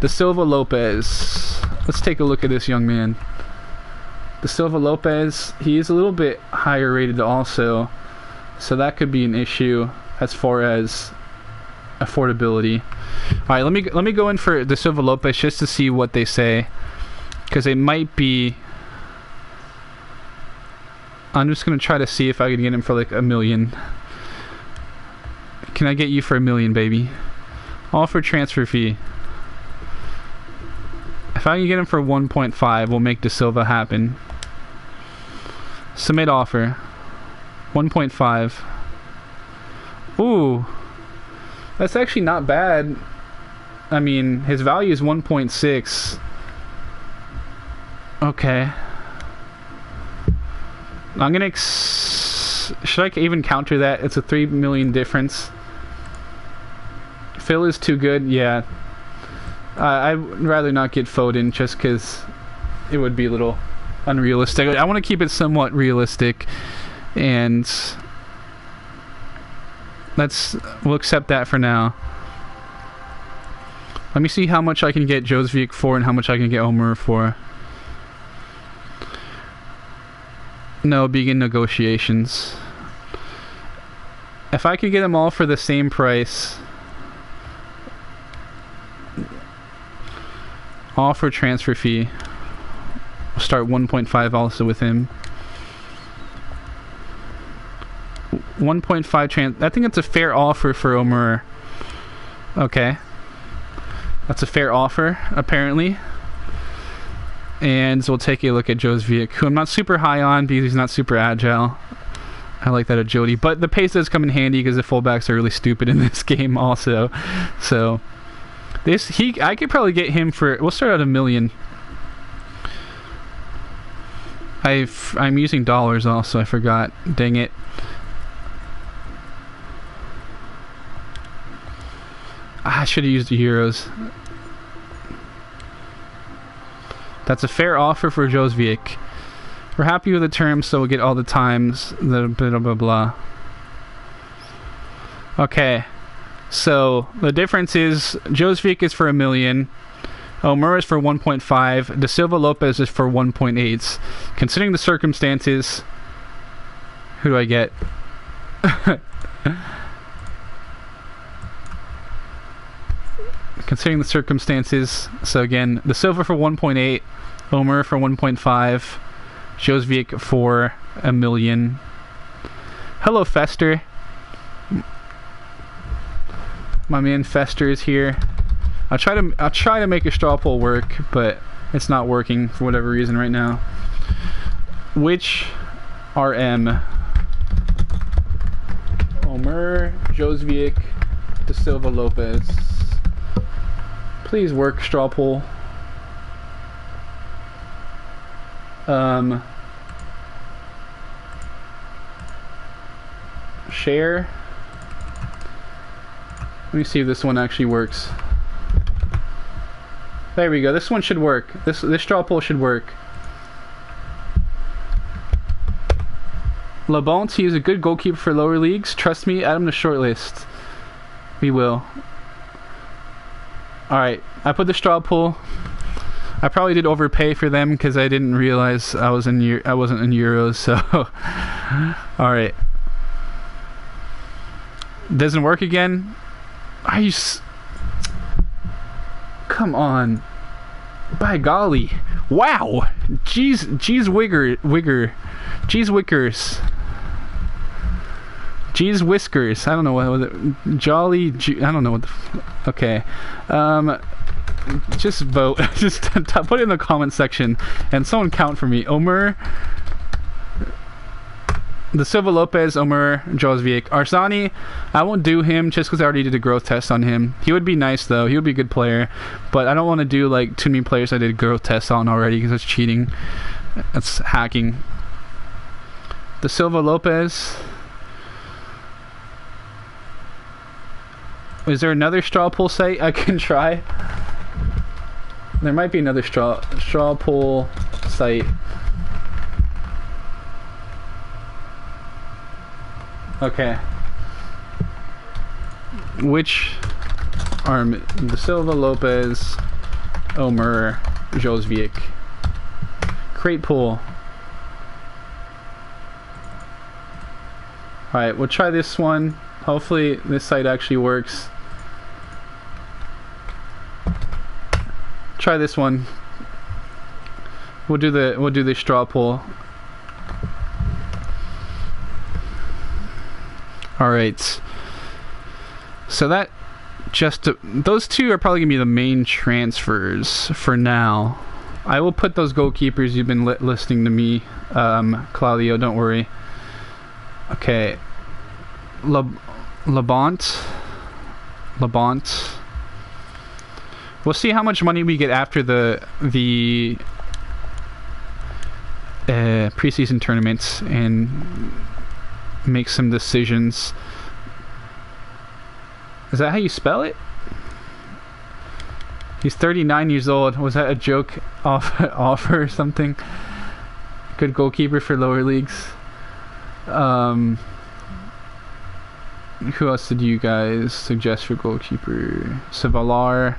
The Silva Lopez. Let's take a look at this young man. The Silva Lopez, he is a little bit higher rated also, so that could be an issue as far as affordability. All right, let me go in for the Silva Lopez just to see what they say. Because it might be... I'm just going to try to see if I can get him for like $1 million. Can I get you for $1 million, baby? Offer transfer fee. If I can get him for 1.5, we'll make De Silva happen. Submit offer. 1.5. Ooh. That's actually not bad. I mean, his value is 1.6. Okay. I'm gonna... should I even counter that? It's a 3 million difference. Phil is too good? Yeah. I'd rather not get Foden just because it would be a little unrealistic. I want to keep it somewhat realistic, and we'll accept that for now. Let me see how much I can get Jozviak for and how much I can get Omer for. No, begin negotiations. If I could get them all for the same price, offer transfer fee. We'll start 1.5 also with him. 1.5 I think it's a fair offer for Omer. Okay. That's a fair offer, apparently. And so we'll take a look at Jozviak, who I'm not super high on because he's not super agile. I like that agility, but the pace does come in handy because the fullbacks are really stupid in this game also. So I could probably get him for... We'll start at $1 million. I'm using dollars also, I forgot. Dang it. I should have used the euros. That's a fair offer for Josvik. We're happy with the terms, so we'll get all the times. The blah blah blah. Okay. So the difference is Josvik is for $1 million. Omer is for 1.5. De Silva Lopez is for 1.8. Considering the circumstances, who do I get? Considering the circumstances, so again, De Silva for 1.8, Omer for 1.5, Josvik for $1 million. Hello, Fester. My man Fester is here. I'll try to make a straw poll work, but it's not working for whatever reason right now. Which RM? Omer, Josvik, De Silva Lopez. Please work straw poll. Share. Let me see if this one actually works. There we go. This one should work. This straw poll should work. Labonte, he is a good goalkeeper for lower leagues. Trust me, add him to shortlist. We will. Alright, I put the straw poll. I probably did overpay for them because I didn't realize I wasn't in euros, so alright. Doesn't work again? Are you come on. By golly. Wow. Jeez Wickers. Jeez Whiskers. I don't know what was it. Jolly. I don't know what the. Okay. Just vote. Just put it in the comment section and someone count for me. Omer. De Silva Lopez, Omer, Josvik. Arsani, I won't do him just because I already did a growth test on him. He would be nice though. He would be a good player. But I don't want to do like too many players I did growth tests on already because that's cheating. That's hacking. De Silva Lopez. Is there another straw poll site I can try? There might be another straw poll site. Okay. Which are De Silva Lopez, Omer, Josvik? Create pool. Alright, we'll try this one. Hopefully this site actually works. Try this one. We'll do the straw poll. Alright, so that those two are probably going to be the main transfers for now. I will put those goalkeepers you've been listening to me, Claudio, don't worry. Okay, Labonte. We'll see how much money we get after the preseason tournaments and make some decisions. Is that how you spell it? He's 39 years old. Was that a joke offer or something? Good goalkeeper for lower leagues. Who else did you guys suggest for goalkeeper? Savalar.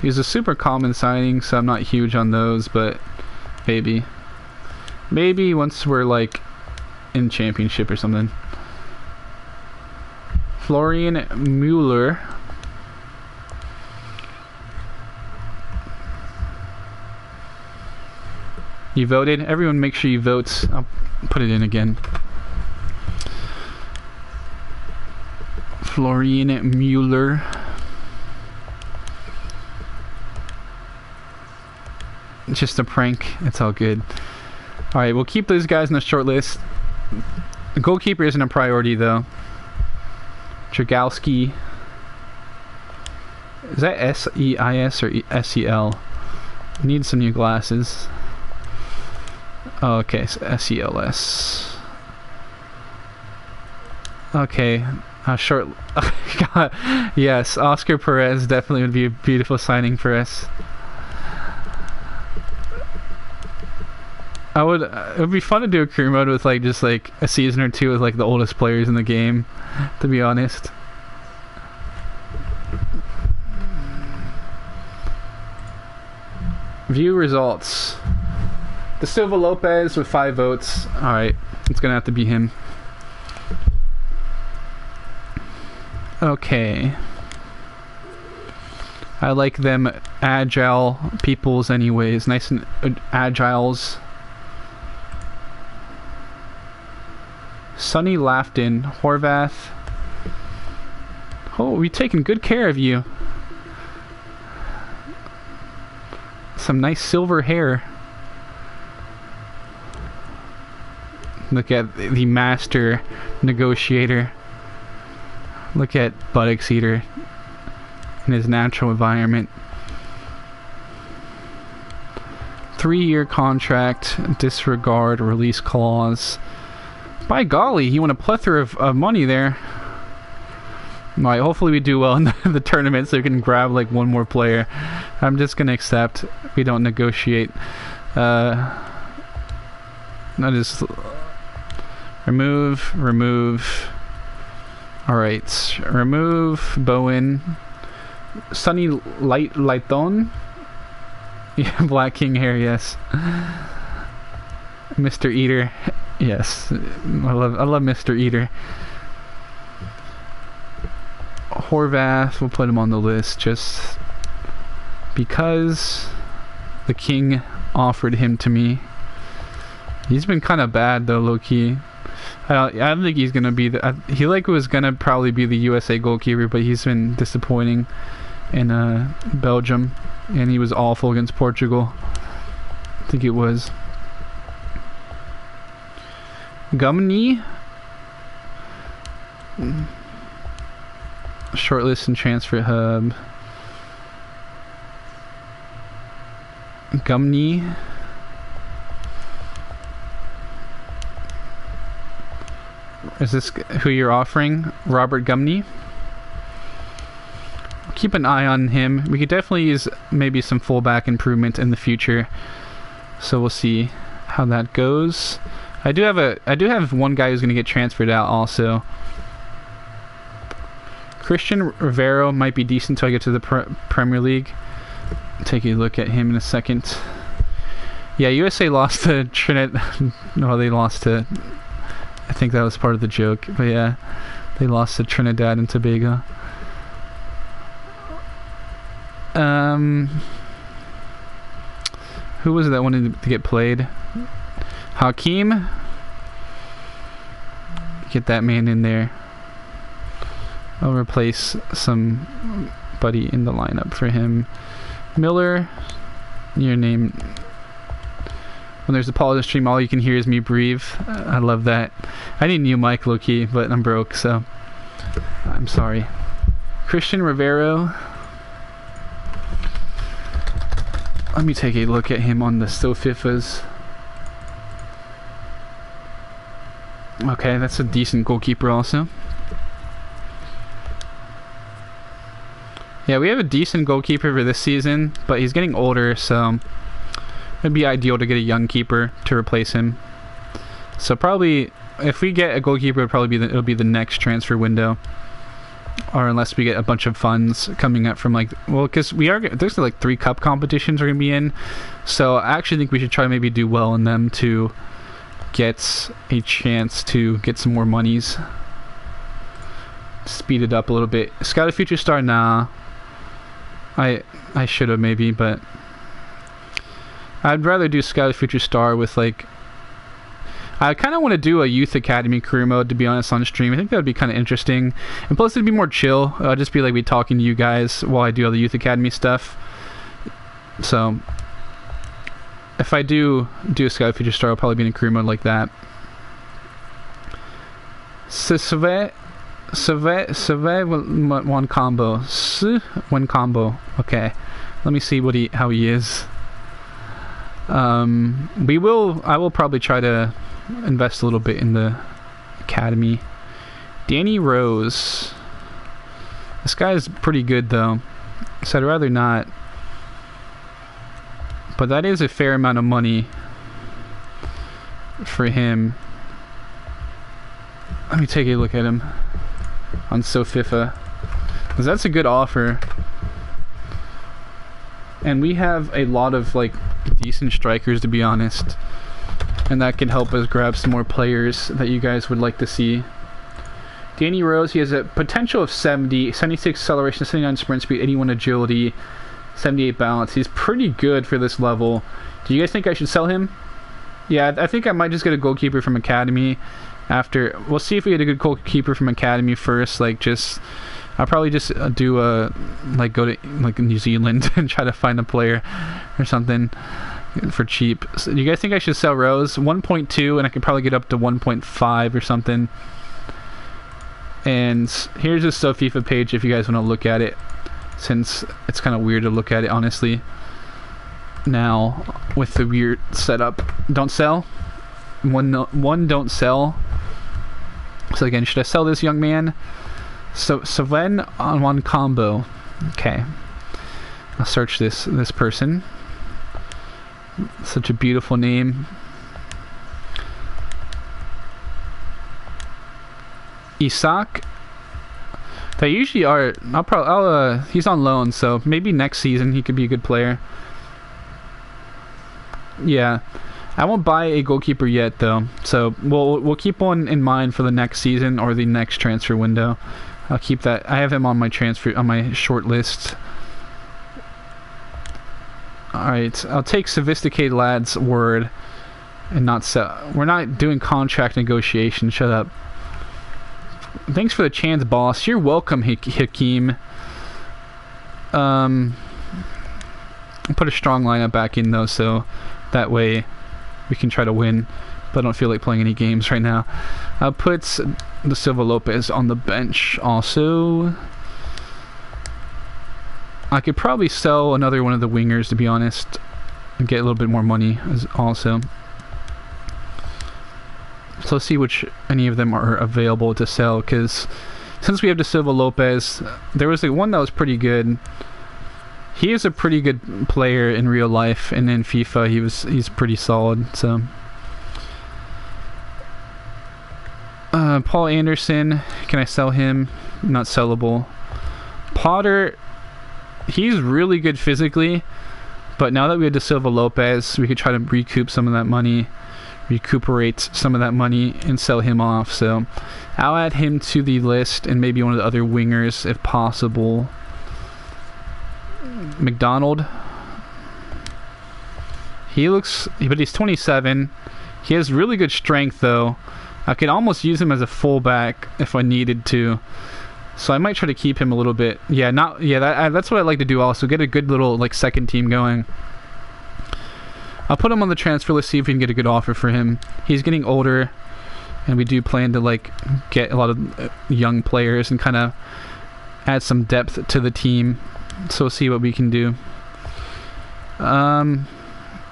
He's a super common signing, so I'm not huge on those, but maybe once we're like in championship or something. Florian Mueller. You voted? Everyone make sure you vote. I'll put it in again. Florian Mueller. It's just a prank. It's all good. Alright, we'll keep those guys in the short list. The goalkeeper isn't a priority though. Dragowski. Is that S-E-I-S or S-E-L? Need some new glasses. Oh, okay, so SELS. Okay, short. God, yes, Oscar Perez definitely would be a beautiful signing for us. It would be fun to do a career mode with like just like a season or two with like the oldest players in the game, to be honest. View results. Da Silva Lopez with 5 votes. Alright, it's gonna have to be him. Okay. I like them agile peoples anyways. Nice and agiles. Sonny Lafton, Horvath. Oh, we've taken good care of you. Some nice silver hair. Look at the master negotiator. Look at Buttocks Eater in his natural environment. 3-year contract, disregard release clause. By golly, you want a plethora of money there. Right, hopefully we do well in the tournament so we can grab like one more player. I'm just gonna accept. We don't negotiate. I just remove. Alright, remove Bowen. Sunny Lighton. Yeah, Black King hair, yes. Mr. Eater. Yes. I love Mr. Eater. Horvath, we'll put him on the list just because the king offered him to me. He's been kind of bad though, low-key. I don't think he's gonna be he was gonna probably be the USA goalkeeper, but he's been disappointing in Belgium, and he was awful against Portugal. I think it was. Gumney. Shortlist and transfer hub. Gumney. Is this who you're offering? Robert Gumney? Keep an eye on him. We could definitely use maybe some fullback improvement in the future. So we'll see how that goes. I do have one guy who's going to get transferred out also. Christian Rivero might be decent until I get to the Premier League. Take a look at him in a second. Yeah, USA lost to Trinidad. No, they lost to... I think that was part of the joke. But yeah, they lost to Trinidad and Tobago. Who was it that wanted to get played? Hakeem. Get that man in there. I'll replace somebody in the lineup for him. Miller, your name. When there's a pause in the stream, all you can hear is me breathe. I love that. I need a new mic, low-key, but I'm broke, so I'm sorry. Christian Rivero. Let me take a look at him on the SoFIFAs. Okay, that's a decent goalkeeper also. Yeah, we have a decent goalkeeper for this season, but he's getting older, so it'd be ideal to get a young keeper to replace him. So probably, if we get a goalkeeper, it'll be the next transfer window, or unless we get a bunch of funds coming up from because there's like 3 cup competitions we're gonna be in, so I actually think we should try to maybe do well in them to get a chance to get some more monies. Speed it up a little bit. Scout a future star, nah. I should have maybe, but I'd rather do Scout a future star with like... I kind of want to do a youth academy career mode, to be honest, on stream. I think that would be kind of interesting, and plus it'd be more chill. I'd just be like talking to you guys while I do all the youth academy stuff. So if I do a Scout future star, I'll probably be in a career mode like that. One combo. Okay, let me see how he is. I will probably try to invest a little bit in the academy. Danny Rose. This guy is pretty good though, so I'd rather not. But that is a fair amount of money for him. Let me take a look at him on FIFA, because that's a good offer. And we have a lot of like decent strikers, to be honest, and that can help us grab some more players that you guys would like to see. Danny Rose, he has a potential of 70, 76 acceleration, 79 sprint speed, 81 agility, 78 balance. He's pretty good for this level. Do you guys think I should sell him? Yeah, I think I might just get a goalkeeper from academy after. We'll see if we get a good goalkeeper from academy first. Like, just I'll probably just do a go to like New Zealand and try to find a player or something for cheap. So do you guys think I should sell Rose? 1.2, and I could probably get up to 1.5 or something. And here's the FIFA page if you guys want to look at it, since it's kind of weird to look at it honestly now with the weird setup. Don't sell. One don't sell. So again, should I sell this young man? So Sven on one combo. Okay, I'll search this person. Such a beautiful name. Isak. They usually are. He's on loan, so maybe next season he could be a good player. Yeah, I won't buy a goalkeeper yet though, so we'll keep one in mind for the next season or the next transfer window. I'll keep that. I have him on my short list. All right, I'll take Sophisticated Lad's word and not sell. We're not doing contract negotiation. Shut up. Thanks for the chance, boss. You're welcome, Hakeem. I'll put a strong lineup back in though, so that way we can try to win. But I don't feel like playing any games right now. I'll put the Silva Lopez on the bench also. I could probably sell another one of the wingers, to be honest, and get a little bit more money also. So let's see which any of them are available to sell, because since we have the Silva Lopez, there was one that was pretty good. He is a pretty good player in real life, and in FIFA he's pretty solid. So Paul Anderson, can I sell him? Not sellable. Potter, he's really good physically, but now that we have the Silva Lopez, we could try to recuperate some of that money and sell him off. So I'll add him to the list, and maybe one of the other wingers if possible. McDonald, but he's 27. He has really good strength though. I could almost use him as a fullback if I needed to, so I might try to keep him a little bit. That's what I'd like to do also, get a good little second team going. I'll put him on the transfer list, see if we can get a good offer for him. He's getting older, and we do plan to get a lot of young players and kind of add some depth to the team. So we'll see what we can do.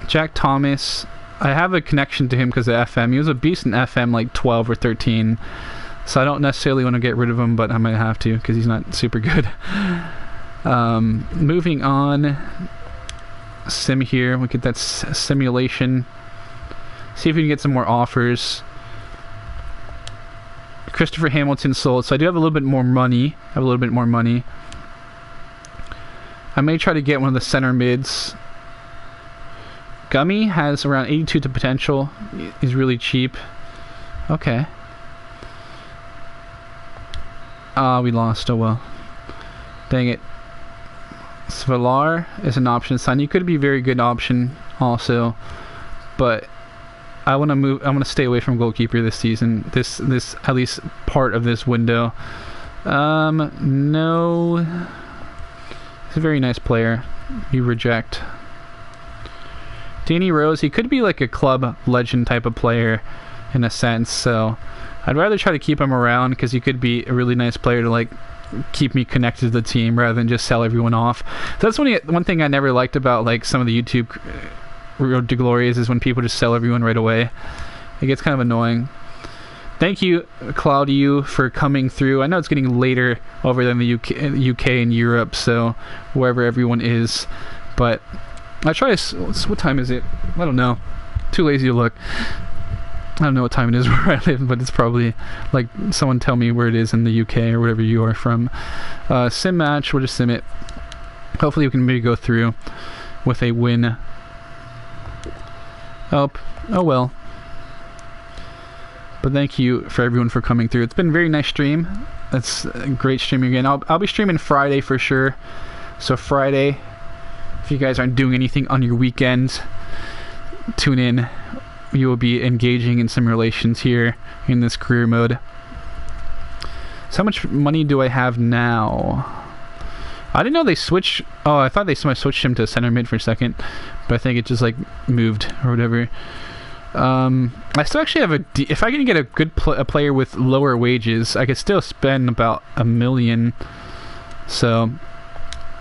Jack Thomas, I have a connection to him because of FM. He was a beast in FM 12 or 13. So I don't necessarily want to get rid of him, but I might have to because he's not super good. Moving on. Sim here. We get that simulation. See if we can get some more offers. Christopher Hamilton sold. So I do have a little bit more money. I may try to get one of the center mids. Gummy has around 82 to potential. He's really cheap. Okay. We lost. Oh well. Dang it. Svalar is an option sign. He could be a very good option also, but I want to move. I want to stay away from goalkeeper this season. This at least part of this window. No. He's a very nice player. You reject. Danny Rose, he could be a club legend type of player in a sense, so I'd rather try to keep him around because he could be a really nice player to keep me connected to the team rather than just sell everyone off. So that's one thing I never liked about some of the YouTube Road to Glory is when people just sell everyone right away. It gets kind of annoying. Thank you, Claudio, for coming through. I know it's getting later over than the UK and Europe, so wherever everyone is. But I try to... What time is it? I don't know. Too lazy to look. I don't know what time it is where I live, but it's probably like someone tell me where it is in the UK or wherever you are from. Sim match, we'll just sim it. Hopefully we can maybe go through with a win. Oh well. But thank you for everyone for coming through. It's been a very nice stream. It's a great streaming again. I'll be streaming Friday for sure. So Friday, if you guys aren't doing anything on your weekends, tune in. You will be engaging in simulations here in this career mode. So how much money do I have now? I didn't know they switched. Oh, I thought they switched him to center mid for a second, but I think it just like moved or whatever. I still actually have if I can get a good a player with lower wages, I could still spend about $1 million. So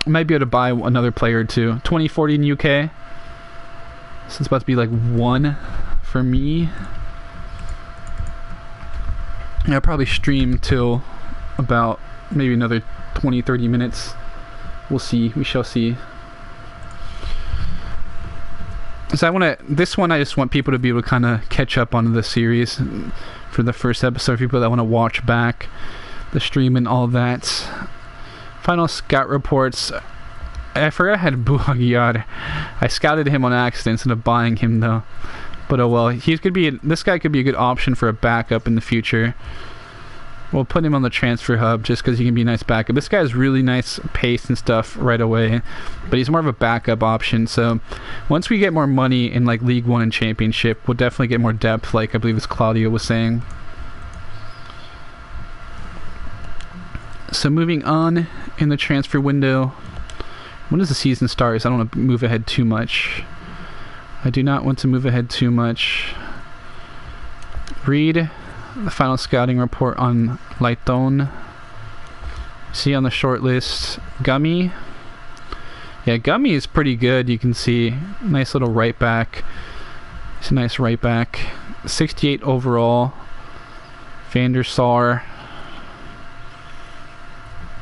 I might be able to buy another player or two. 2040 in UK. So it's about to be like 1 for me. Yeah, I'll probably stream till about maybe another 20-30 minutes. We'll see. We shall see. So this one I just want people to be able to kind of catch up on the series for the first episode. People that want to watch back the stream and all that. Final scout reports. I forgot I had Bouhagiar. I scouted him on accident instead of buying him though. But oh well, this guy could be a good option for a backup in the future. We'll put him on the transfer hub just because he can be a nice backup. This guy has really nice pace and stuff right away, but he's more of a backup option. So once we get more money in like League 1 and Championship, we'll definitely get more depth, like I believe as Claudio was saying. So moving on in the transfer window. When does the season start? I don't want to move ahead too much. I do not want to move ahead too much. Read the final scouting report on Lighton. See on the short list, Gummy. Yeah, Gummy is pretty good. You can see nice little right back. It's a nice right back. 68 overall. Van der Sar.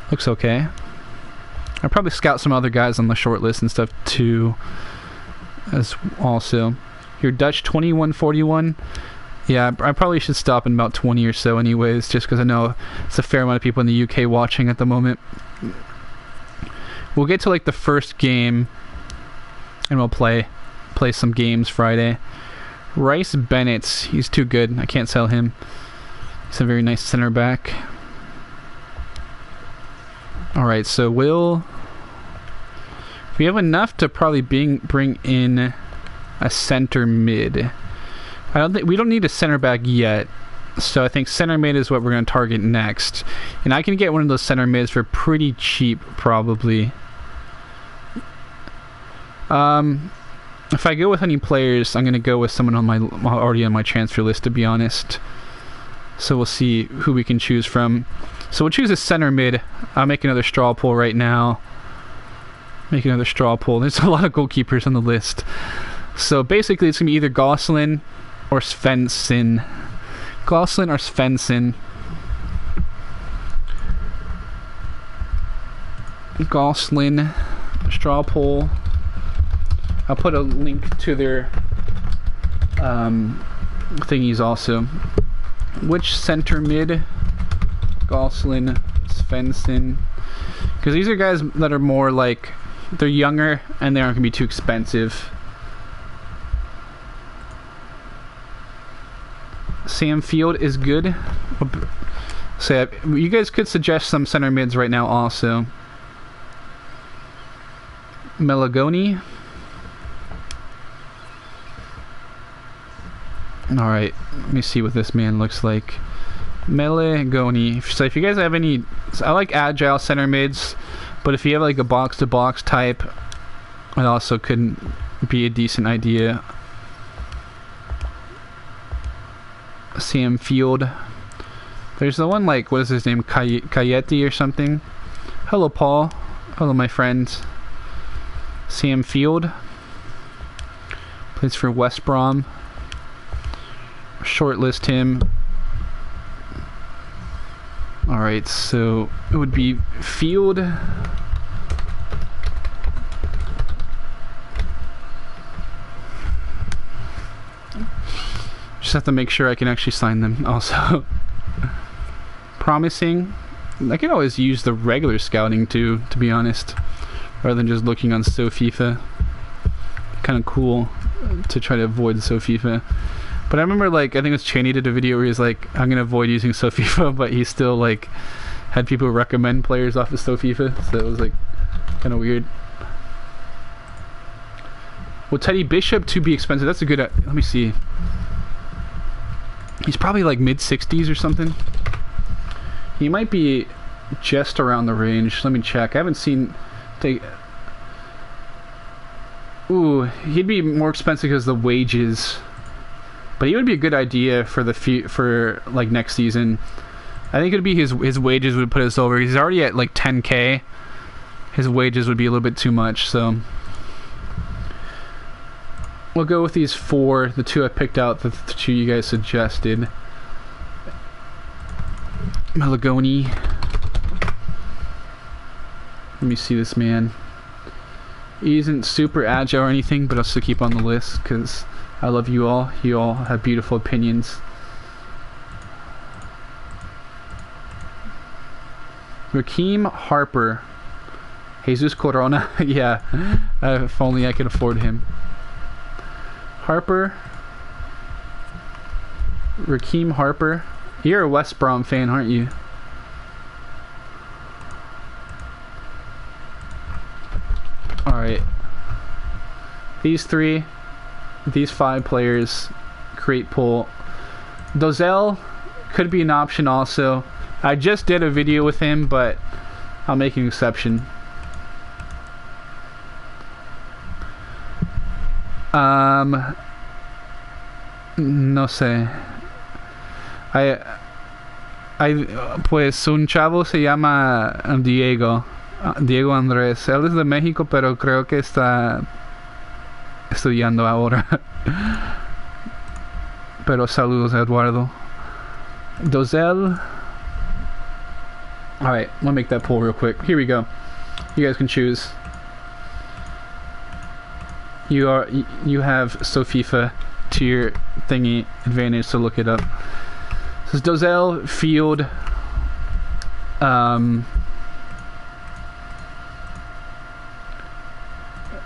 Looks okay. I'll probably scout some other guys on the short list and stuff too. As also, your Dutch 2141. Yeah, I probably should stop in about 20 or so anyways, just because I know it's a fair amount of people in the UK watching at the moment. We'll get to like the first game and we'll play some games Friday. Rice Bennett, he's too good. I can't sell him. He's a very nice center back. Alright, so we have enough to probably bring in a center mid. We don't need a center back yet, so I think center mid is what we're going to target next. And I can get one of those center mids for pretty cheap, probably. If I go with any players, I'm going to go with someone already on my transfer list, to be honest. So we'll see who we can choose from. So we'll choose a center mid. I'll make another straw poll right now. Make another straw poll. There's a lot of goalkeepers on the list. So basically it's going to be either Gosselin or Svensson. Gosselin or Svensson. Gosselin. Straw poll. I'll put a link to their thingies also. Which center mid? Gosselin, Svensson. Because these are guys that are more like, they're younger and they aren't going to be too expensive. Sam Field is good. So yeah, you guys could suggest some center mids right now also. Melagoni. Alright, let me see what this man looks like. Melagoni. So if you guys have any, I like agile center mids, but if you have like a box-to-box type, it also could be a decent idea. Sam Field. There's the one like, what is his name? Cayeti or something. Hello, Paul. Hello, my friend. Sam Field. Plays for West Brom. Shortlist him. Alright, so it would be Field. Just have to make sure I can actually sign them also. Promising. I could always use the regular scouting too, to be honest, rather than just looking on SoFIFA. Kind of cool to try to avoid SoFIFA. But I remember, like, I think it was Cheney did a video where he's like, I'm gonna avoid using SoFIFA, but he still like had people recommend players off of SoFIFA, so it was like kind of weird. Will Teddy Bishop to be expensive? That's a good. Let me see. He's probably like mid-60s or something. He might be just around the range. Let me check. I haven't seen. Ooh, he'd be more expensive because of the wages. But he would be a good idea for for like next season. I think it'd be his wages would put us over. He's already at like 10K. His wages would be a little bit too much, so we'll go with these four. The two I picked out, the two you guys suggested. Malagoni. Let me see this man. He isn't super agile or anything, but I'll still keep on the list because I love you all. You all have beautiful opinions. Raheem Harper. Jesus Corona. Yeah. If only I could afford him. Harper. Raheem Harper. You're a West Brom fan, aren't you? Alright. These three. These five players. Create pool. Dozell could be an option also. I just did a video with him, but I'll make an exception. No sé. Pues un chavo se llama Diego Andrés. Él es de México, pero creo que está estudiando ahora. Pero saludos, Eduardo. Dozell. Alright, let me make that poll real quick. Here we go. You guys can choose. You have SoFIFA to your thingy advantage, so look it up. This is Dozell, Field,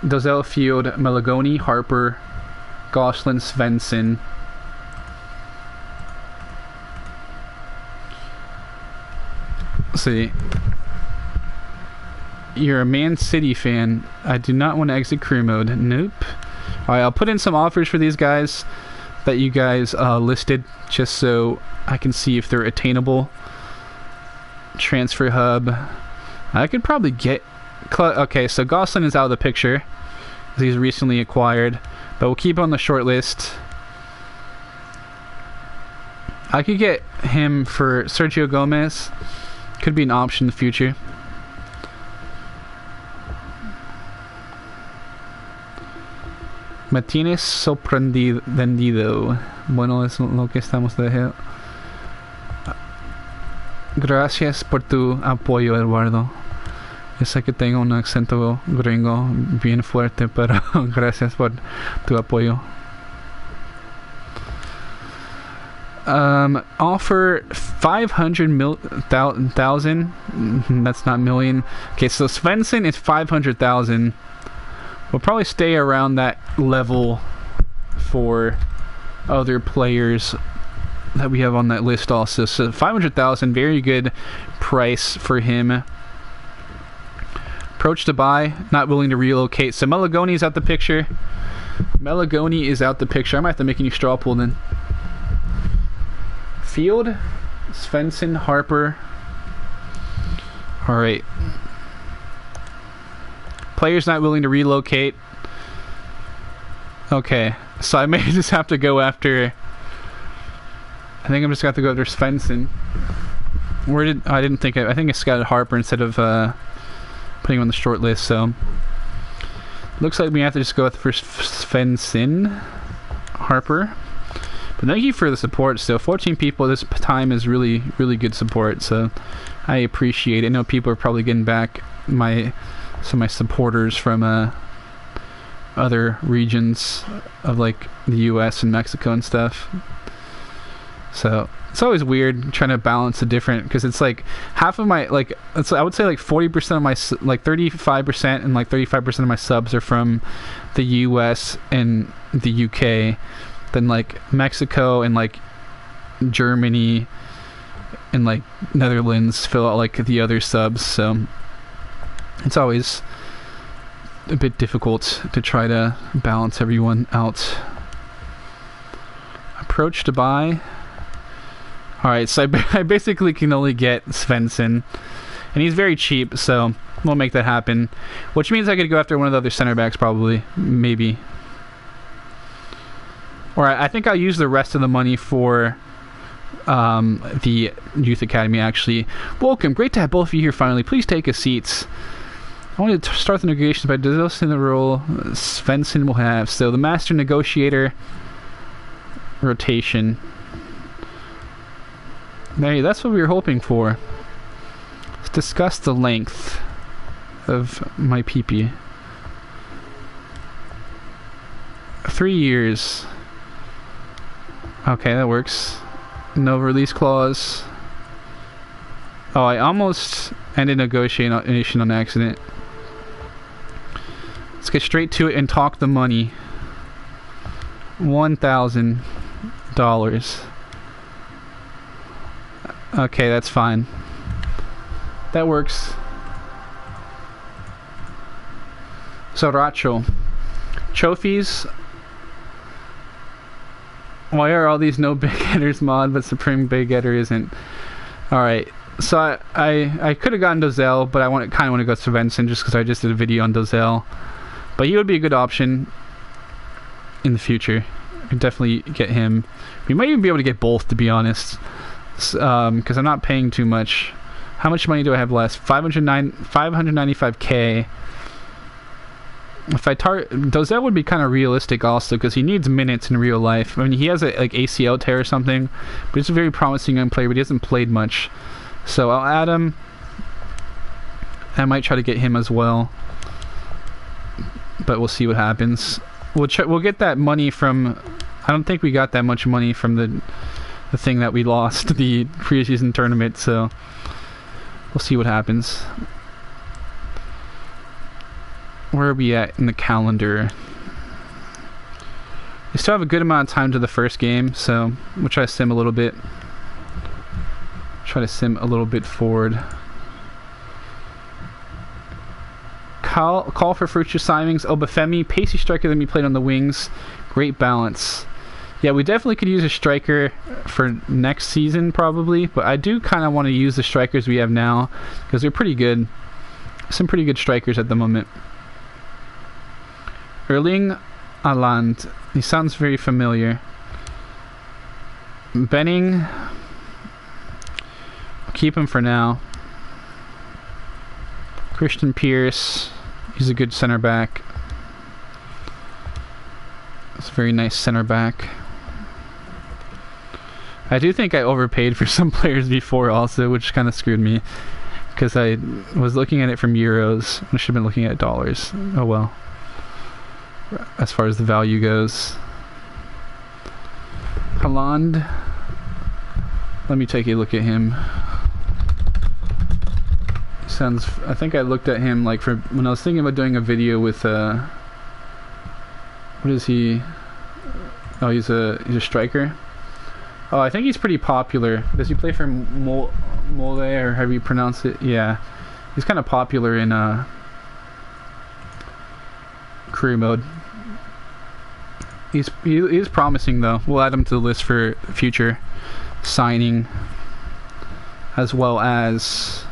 Dozell, Field, Malagoni, Harper, Gosselin, Svensson. Let's see. You're a Man City fan. I do not want to exit career mode. Nope. Alright, I'll put in some offers for these guys that you guys listed, just so I can see if they're attainable. Transfer hub. I could probably get... Okay, so Gosselin is out of the picture. He's recently acquired. But we'll keep on the short list. I could get him for Sergio Gomez. Could be an option in the future. Me tienes sorprendido. Bueno, es lo que estamos de. Gracias por tu apoyo, Eduardo. Yo sé que tengo un acento gringo bien fuerte, pero gracias por tu apoyo. Offer 500,000. That's not million. Okay, so Svensson is 500,000. We'll probably stay around that level for other players that we have on that list also. So 500,000, very good price for him. Approach to buy, not willing to relocate. So Malagoni is out the picture. Malagoni is out the picture. I might have to make a new straw pool then. Field, Svensson, Harper. Alright. Players not willing to relocate. Okay, so I may just have to go after... I think I'm just going to have to go after Svensson. I think I scouted Harper instead of putting him on the short list, so... Looks like we have to just go with first Svensson Harper. But thank you for the support still. 14 people this time is really good support, so I appreciate it. I know people are probably getting back some of my supporters from other regions of like the US and Mexico and stuff. So it's always weird trying to balance the different, because it's like half of my, like, I would say like 40% of my, like 35% and like 35% of my subs are from the US and the UK. Then like Mexico and like Germany and like Netherlands fill out like the other subs, so it's always a bit difficult to try to balance everyone out. Approach to buy. Alright, so I basically can only get Svensson, and he's very cheap, so we'll make that happen, which means I could go after one of the other center backs probably, maybe. Or I think I'll use the rest of the money for the youth academy, actually. Welcome, great to have both of you here finally. Please take a seat. I want to start the negotiations by discussing the role Svensson will have. So the master negotiator rotation. Hey, that's what we were hoping for. Let's discuss the length of my PP. 3 years. Okay, that works. No release clause. Oh, I almost ended negotiation on accident. Let's get straight to it and talk the money. $1,000. Okay, that's fine. That works. Sriracha. Trophies. Why are all these no big getters mod, but Supreme Big Getter isn't? Alright, so I could have gotten Dozell, but I kind of want to go Svensson just because I just did a video on Dozell. But he would be a good option in the future. I could definitely get him. We might even be able to get both, to be honest. Because I'm not paying too much. How much money do I have left? 595k. If I target Dozell would be kind of realistic also, because he needs minutes in real life. I mean, he has a like ACL tear or something, but he's a very promising young player, but he hasn't played much. So I'll add him. I might try to get him as well, but we'll see what happens. We'll get that money from. I don't think we got that much money from the thing that we lost, the preseason tournament. So we'll see what happens. Where are we at in the calendar? We still have a good amount of time to the first game, so we'll try to sim a little bit. Try to sim a little bit forward. Call for future signings. Obafemi, pacey striker that we played on the wings. Great balance. Yeah, we definitely could use a striker for next season probably, but I do kind of want to use the strikers we have now because they're pretty good. Some pretty good strikers at the moment. Erling Haaland. He sounds very familiar. Benning. I'll keep him for now. Christian Pierce. He's a good center back. It's a very nice center back. I do think I overpaid for some players before also, which kind of screwed me. Because I was looking at it from euros. I should have been looking at dollars. Oh well. As far as the value goes. Haaland. Let me take a look at him. Sounds. I think I looked at him like for when I was thinking about doing a video with what is he? Oh, he's a striker. Oh, I think he's pretty popular. Does he play for Mole or however you pronounce it? Yeah, he's kind of popular in career mode. He is promising though. We'll add him to the list for future signing, as well as.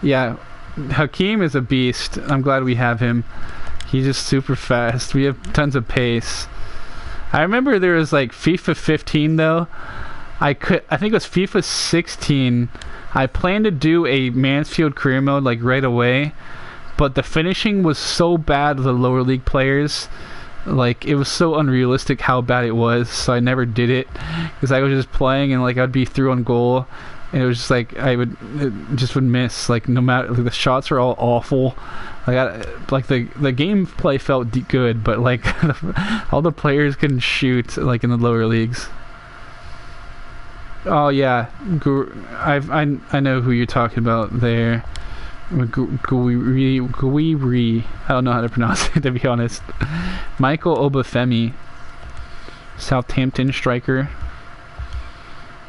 Yeah, Hakim is a beast. I'm glad we have him. He's just super fast. We have tons of pace. I remember there was like FIFA 15 though. I think it was FIFA 16. I planned to do a Mansfield career mode like right away, but the finishing was so bad with the lower league players. Like, it was so unrealistic how bad it was, so I never did it because I was just playing and like I'd be through on goal and it was just like it just would miss, like no matter, like the shots were all awful. Like the gameplay felt good, but like all the players couldn't shoot like in the lower leagues. Oh yeah, I know who you're talking about there. Guiri. I don't know how to pronounce it, to be honest. Michael Obafemi, Southampton striker.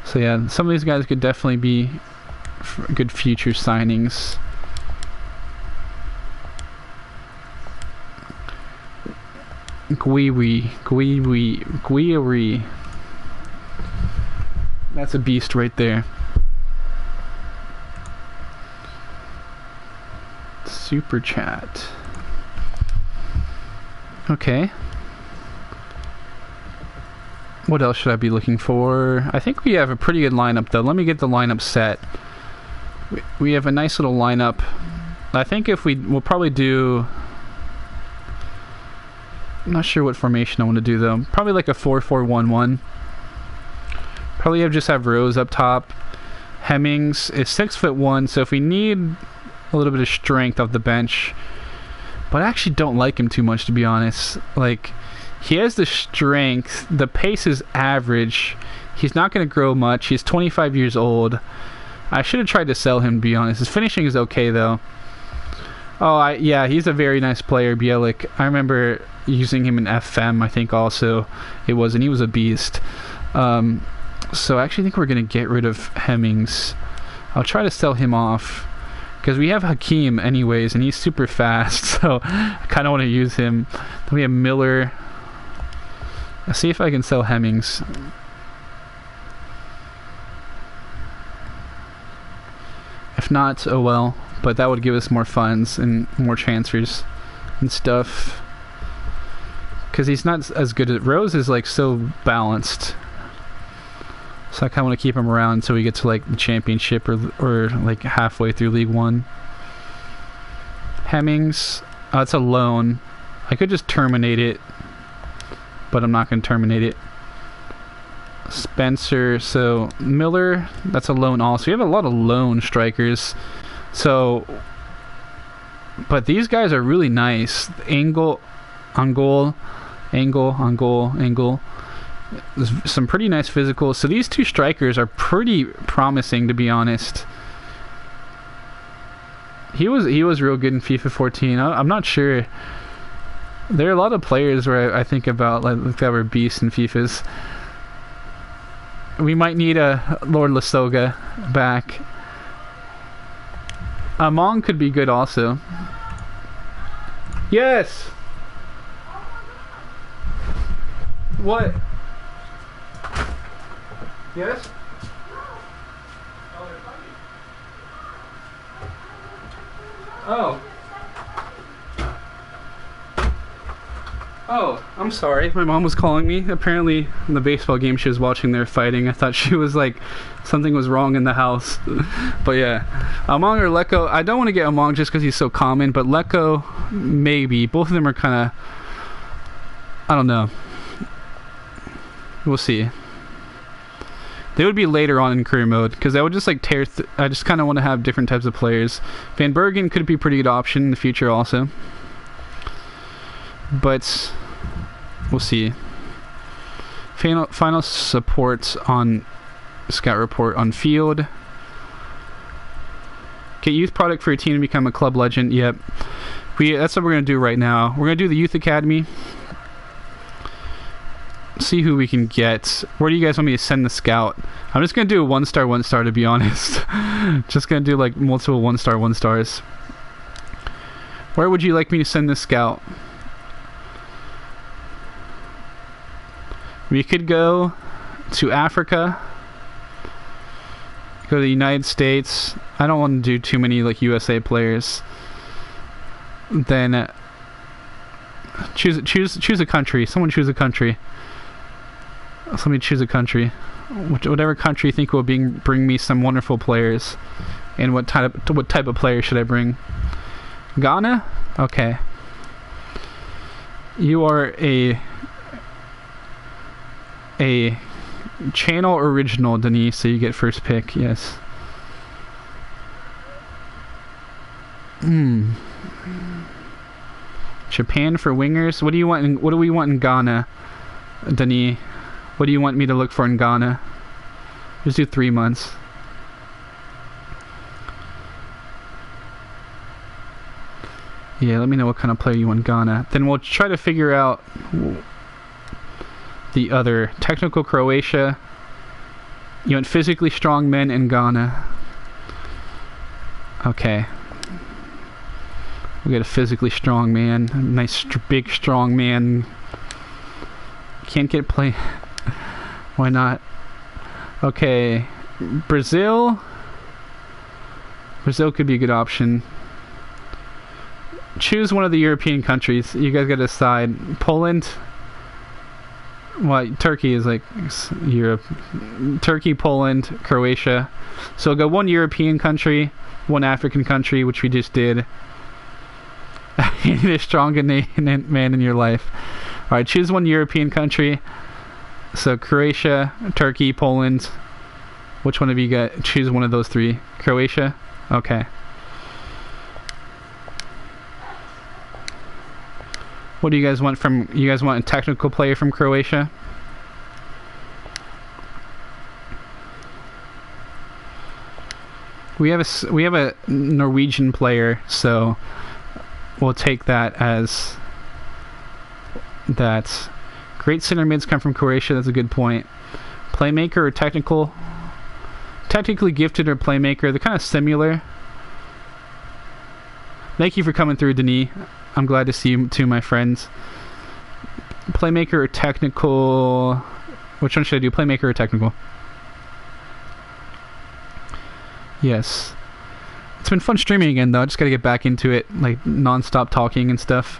So yeah, some of these guys could definitely be good future signings. Guiri. That's a beast right there. Super chat. Okay. What else should I be looking for? I think we have a pretty good lineup though. Let me get the lineup set. We have a nice little lineup. I think we'll probably do, I'm not sure what formation I want to do though. Probably like a 4-4-1-1. Probably just have Rose up top. Hemmings is 6'1", so if we need a little bit of strength off the bench, but I actually don't like him too much, to be honest. Like, he has the strength, the pace is average, he's not going to grow much, he's 25 years old. I should have tried to sell him, to be honest. His finishing is okay though. Oh yeah, he's a very nice player, Bielik. I remember using him in FM, I think also it was, and he was a beast. So I actually think we're going to get rid of Hemmings. I'll try to sell him off because we have Hakeem anyways, and he's super fast, so I kind of want to use him. Then we have Miller. Let's see if I can sell Hemmings. If not, oh well. But that would give us more funds and more transfers and stuff. Because he's not as good at... Rose is like so balanced. So I kind of want to keep him around until we get to like the championship or like halfway through League One. Hemmings, it's a loan. I could just terminate it, but I'm not going to terminate it. Spencer, so Miller, that's a loan also. We have a lot of loan strikers. So, but these guys are really nice. Angle. There's some pretty nice physicals. So these two strikers are pretty promising, to be honest. He was real good in FIFA 14. I'm not sure. There are a lot of players where I think about like that were beasts in FIFAs. We might need a Lord Lasoga back. Among could be good also. Yes. What? Yes? Oh. Oh, I'm sorry. My mom was calling me. Apparently, in the baseball game she was watching, they were fighting. I thought she was like, something was wrong in the house. But yeah. Among or Lecco. I don't want to get Among just because he's so common, but Lecco, maybe. Both of them are kind of, I don't know. We'll see. They would be later on in career mode because I would just like tear. I just kind of want to have different types of players. Van Bergen could be a pretty good option in the future also, but we'll see. Final support on scout report on field. Get youth product for your team to become a club legend. Yep, that's what we're gonna do right now. We're gonna do the youth academy. See who we can get. Where do you guys want me to send the scout? I'm just gonna do a 1-star to be honest. Just gonna do like multiple 1-stars. Where would you like me to send the scout? We could go to Africa, go to the United States. I don't want to do too many like USA players. Then choose a country. Someone choose a country. Let me choose a country. Whatever country you think will bring me some wonderful players. And what type of player should I bring? Ghana? Okay. You are a channel original, Denise, so you get first pick. Yes. Japan for wingers. What do you want? What do we want in Ghana, Denis? What do you want me to look for in Ghana? Just do 3 months. Yeah, let me know what kind of player you want in Ghana. Then we'll try to figure out the other. Technical Croatia. You want physically strong men in Ghana. Okay. We got a physically strong man. A nice big strong man. Can't get play. Why not? Okay. Brazil. Brazil could be a good option. Choose one of the European countries. You guys gotta decide. Poland. Well, Turkey is like Europe. Turkey, Poland, Croatia. So we'll go one European country, one African country, which we just did. You need a strong man in your life. Alright, choose one European country. So Croatia, Turkey, Poland. Which one of you got? Choose one of those three. Croatia? Okay. What do you guys want from... You guys want a technical player from Croatia? We have a Norwegian player, so we'll take that as that. Great center mids come from Croatia. That's a good point. Playmaker or technical? Technically gifted or playmaker. They're kind of similar. Thank you for coming through, Denis. I'm glad to see you too, my friends. Playmaker or technical? Which one should I do? Playmaker or technical? Yes. It's been fun streaming again, though. I just gotta get back into it, like non-stop talking and stuff.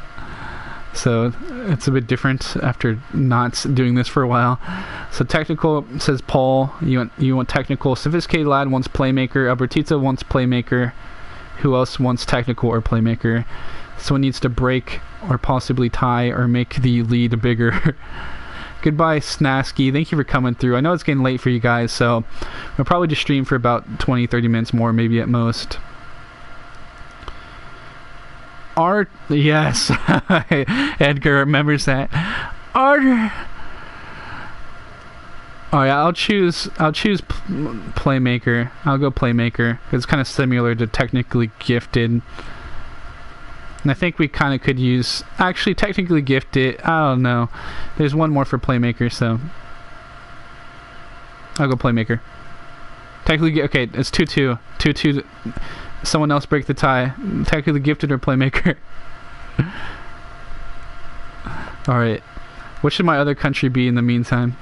So it's a bit different after not doing this for a while. So technical says Paul. You want technical. Sophisticated lad wants playmaker. Albertito wants playmaker. Who else wants technical or playmaker? Someone needs to break or possibly tie or make the lead bigger. Goodbye, Snasky. Thank you for coming through. I know it's getting late for you guys, so we'll probably just stream for about 20-30 minutes more, maybe at most. Art, yes. Edgar remembers that. Art. Alright, I'll choose playmaker. I'll go playmaker. It's kind of similar to technically gifted. And I think we kind of could use... Actually, technically gifted. I don't know. There's one more for playmaker, so... I'll go playmaker. Technically... Okay, it's 2-2. 2-2. Someone else break the tie. Technically gifted or playmaker. Alright. What should my other country be in the meantime?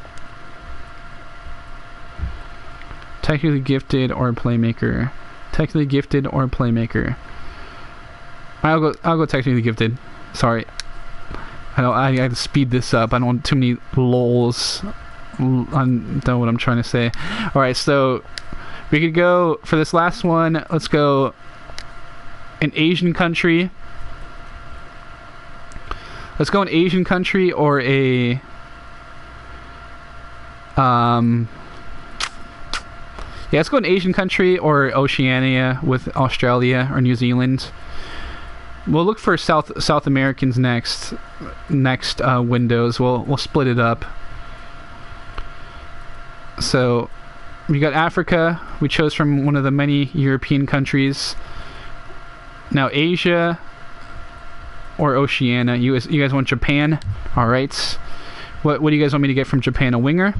Technically gifted or playmaker. Technically gifted or playmaker. I'll go technically gifted. Sorry. I have to speed this up. I don't want too many lulls. I don't know what I'm trying to say. Alright, so we could go for this last one. Let's go an Asian country. Let's go an Asian country or a yeah, let's go an Asian country or Oceania with Australia or New Zealand. We'll look for South Americans next windows. We'll split it up. So we got Africa. We chose from one of the many European countries. Now Asia or Oceania. You guys want Japan? All right. What do you guys want me to get from Japan? A winger?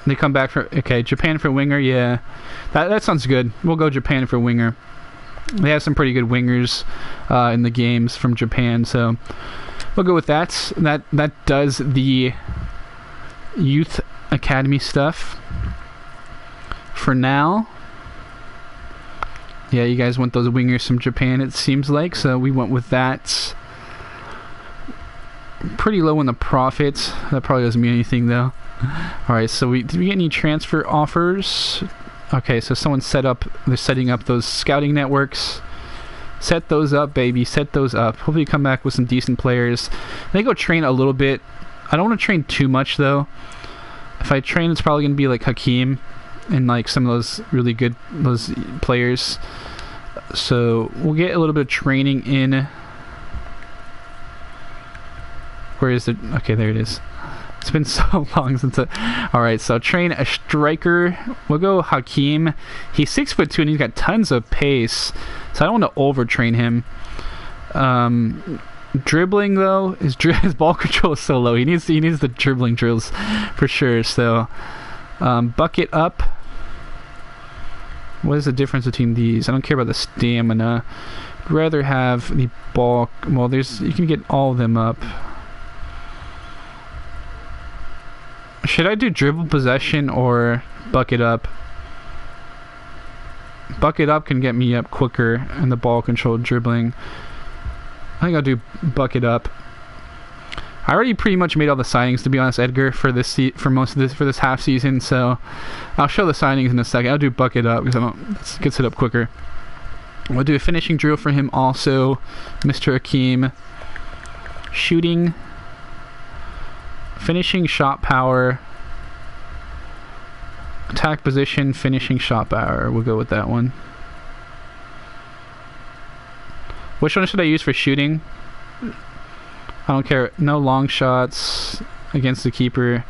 They come back for... Okay, Japan for winger, yeah. That sounds good. We'll go Japan for winger. They have some pretty good wingers in the games from Japan, so we'll go with that. That does the youth academy stuff for now. Yeah, you guys want those wingers from Japan, it seems like, so we went with that. Pretty low in the profit. That probably doesn't mean anything, though. Alright, so did we get any transfer offers? Okay, so someone they're setting up those scouting networks. Set those up, baby. Set those up. Hopefully come back with some decent players. They go train a little bit. I don't want to train too much, though. If I train, it's probably going to be like Hakeem and like some of those really good players. So we'll get a little bit of training in. Where is it? Okay, there it is. It's been so long since Alright, so train a striker. We'll go Hakeem. He's 6'2" and he's got tons of pace. So I don't want to overtrain him. Dribbling though, his ball control is so low. He needs the dribbling drills for sure. So bucket up. What is the difference between these? I don't care about the stamina. I'd rather have the ball. Well, you can get all of them up. Should I do dribble possession or bucket up? Bucket up can get me up quicker, and the ball control dribbling. I think I'll do bucket up. I already pretty much made all the signings, to be honest, Edgar, for this half season. So I'll show the signings in a second. I'll do bucket up because it gets it up quicker. We'll do a finishing drill for him also, Mr. Hakeem. Shooting. Finishing shot power. Attack position, finishing shot power. We'll go with that one. Which one should I use for shooting? I don't care. No long shots against the keeper.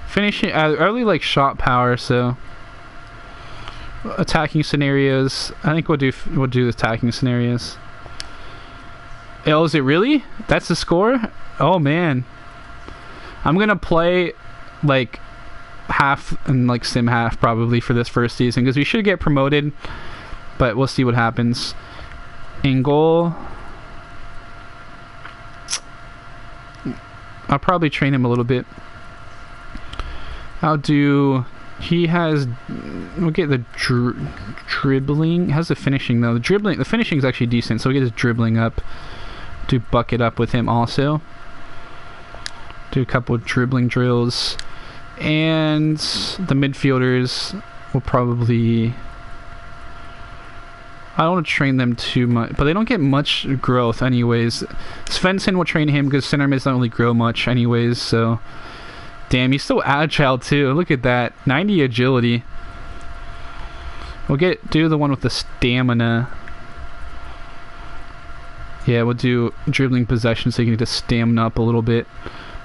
Finishing. I really like shot power, so attacking scenarios. I think we'll do attacking scenarios. Oh, is it really? That's the score? Oh man. I'm gonna play like half and like sim half probably for this first season because we should get promoted, but we'll see what happens. In goal, I'll probably train him a little bit. We'll get the dribbling. How's the finishing though? The finishing is actually decent, so we'll get his dribbling up. Do bucket up with him also. Do a couple of dribbling drills. And the midfielders will probably... I don't want to train them too much, but they don't get much growth anyways. Svensson will train him because center mids don't really grow much anyways, so... Damn, he's so agile too. Look at that. 90 agility. We'll do the one with the stamina. Yeah, we'll do dribbling possession so you can get the stamina up a little bit.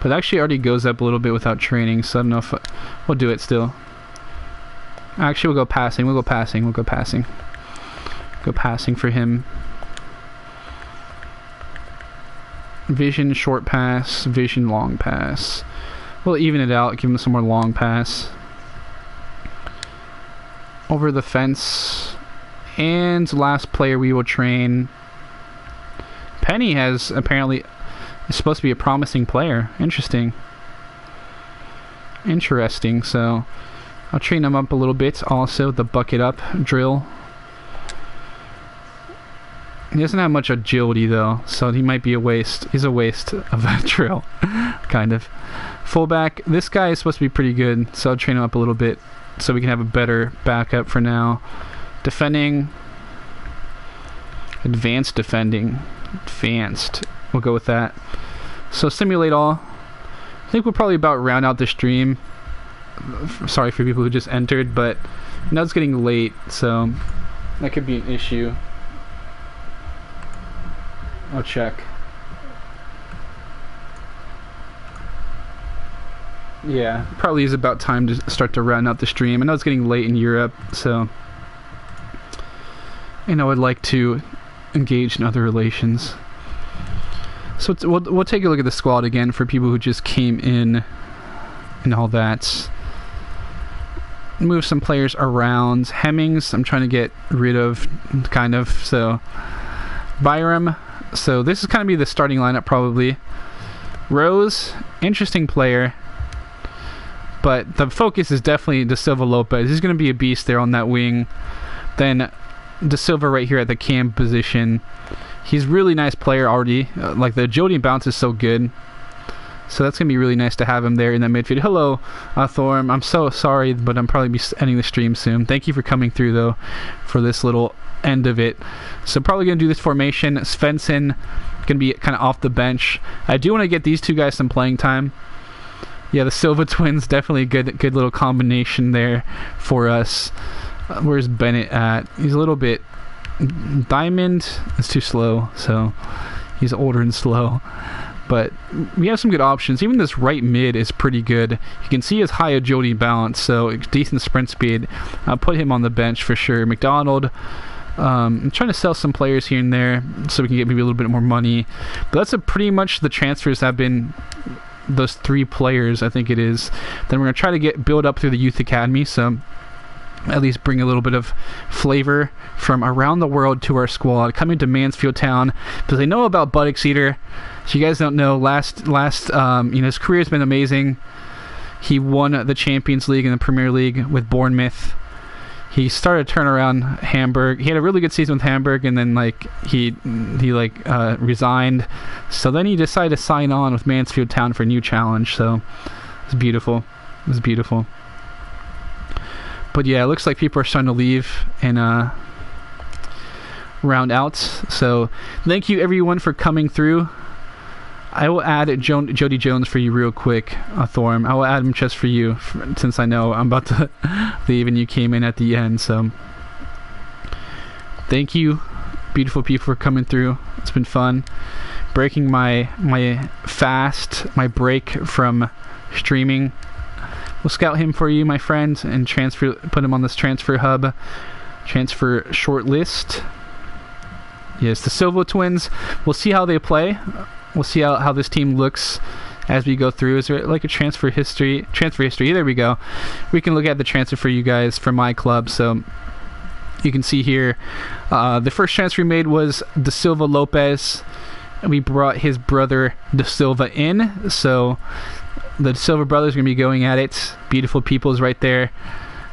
But it actually already goes up a little bit without training, so I don't know if we'll do it still. Actually, we'll go passing. We'll go passing. We'll go passing. Go passing for him. Vision short pass. Vision long pass. We'll even it out. Give him some more long pass. Over the fence. And last player we will train. Penny has apparently... is supposed to be a promising player. Interesting. So I'll train him up a little bit. Also, the bucket up drill. He doesn't have much agility though, so he might be a waste. He's a waste of that drill, kind of. Fullback. This guy is supposed to be pretty good, so I'll train him up a little bit so we can have a better backup for now. Defending. Advanced defending. Advanced. We'll go with that. So simulate all. I think we'll probably about round out the stream. Sorry for people who just entered, but now it's getting late, so that could be an issue. I'll check. Yeah, probably is about time to start to round out the stream. I know it's getting late in Europe, so I'd like to engage in other relations. So we'll take a look at the squad again for people who just came in and all that. Move some players around. Hemmings, I'm trying to get rid of, kind of. So Byram. So this is kind of be the starting lineup probably. Rose, interesting player, but the focus is definitely De Silva Lopez. He's going to be a beast there on that wing. Then De Silva right here at the cam position. He's really nice player already. Like the agility and bounce is so good. So that's going to be really nice to have him there in that midfield. Hello, Thorm. I'm so sorry, but I'm probably be ending the stream soon. Thank you for coming through, though, for this little end of it. So probably going to do this formation. Svensson going to be kind of off the bench. I do want to get these two guys some playing time. Yeah, the Silva twins, definitely a good little combination there for us. Where's Bennett at? He's a little bit... Diamond is too slow, so he's older and slow. But we have some good options. Even this right mid is pretty good. You can see his high agility balance, so decent sprint speed. I'll put him on the bench for sure. McDonald, I'm trying to sell some players here and there so we can get maybe a little bit more money. But that's pretty much the transfers have been those 3 players, I think it is. Then we're going to try to build up through the youth academy, so at least bring a little bit of flavor from around the world to our squad. Coming to Mansfield Town because they know about Buttocks Eater. So you guys don't know, his career has been amazing. He won the Champions League and the Premier League with Bournemouth. He started to turn around Hamburg. He had a really good season with Hamburg, and then he resigned. So then he decided to sign on with Mansfield Town for a new challenge. So it was beautiful. It was beautiful. But yeah, it looks like people are starting to leave and round out. So thank you everyone for coming through. I will add Jody Jones for you real quick, Thorm. I will add him just for you, since I know I'm about to leave and you came in at the end. So thank you, beautiful people, for coming through. It's been fun. Breaking my break from streaming. We'll scout him for you, my friend, and put him on this transfer hub, transfer short list. Yes, the Silva twins. We'll see how they play. We'll see how this team looks as we go through. Is there like a transfer history? There we go. We can look at the transfer for you guys from my club. So you can see here, the first transfer we made was De Silva Lopez. We brought his brother De Silva in. So the Silva brothers are going to be going at it. Beautiful peoples right there.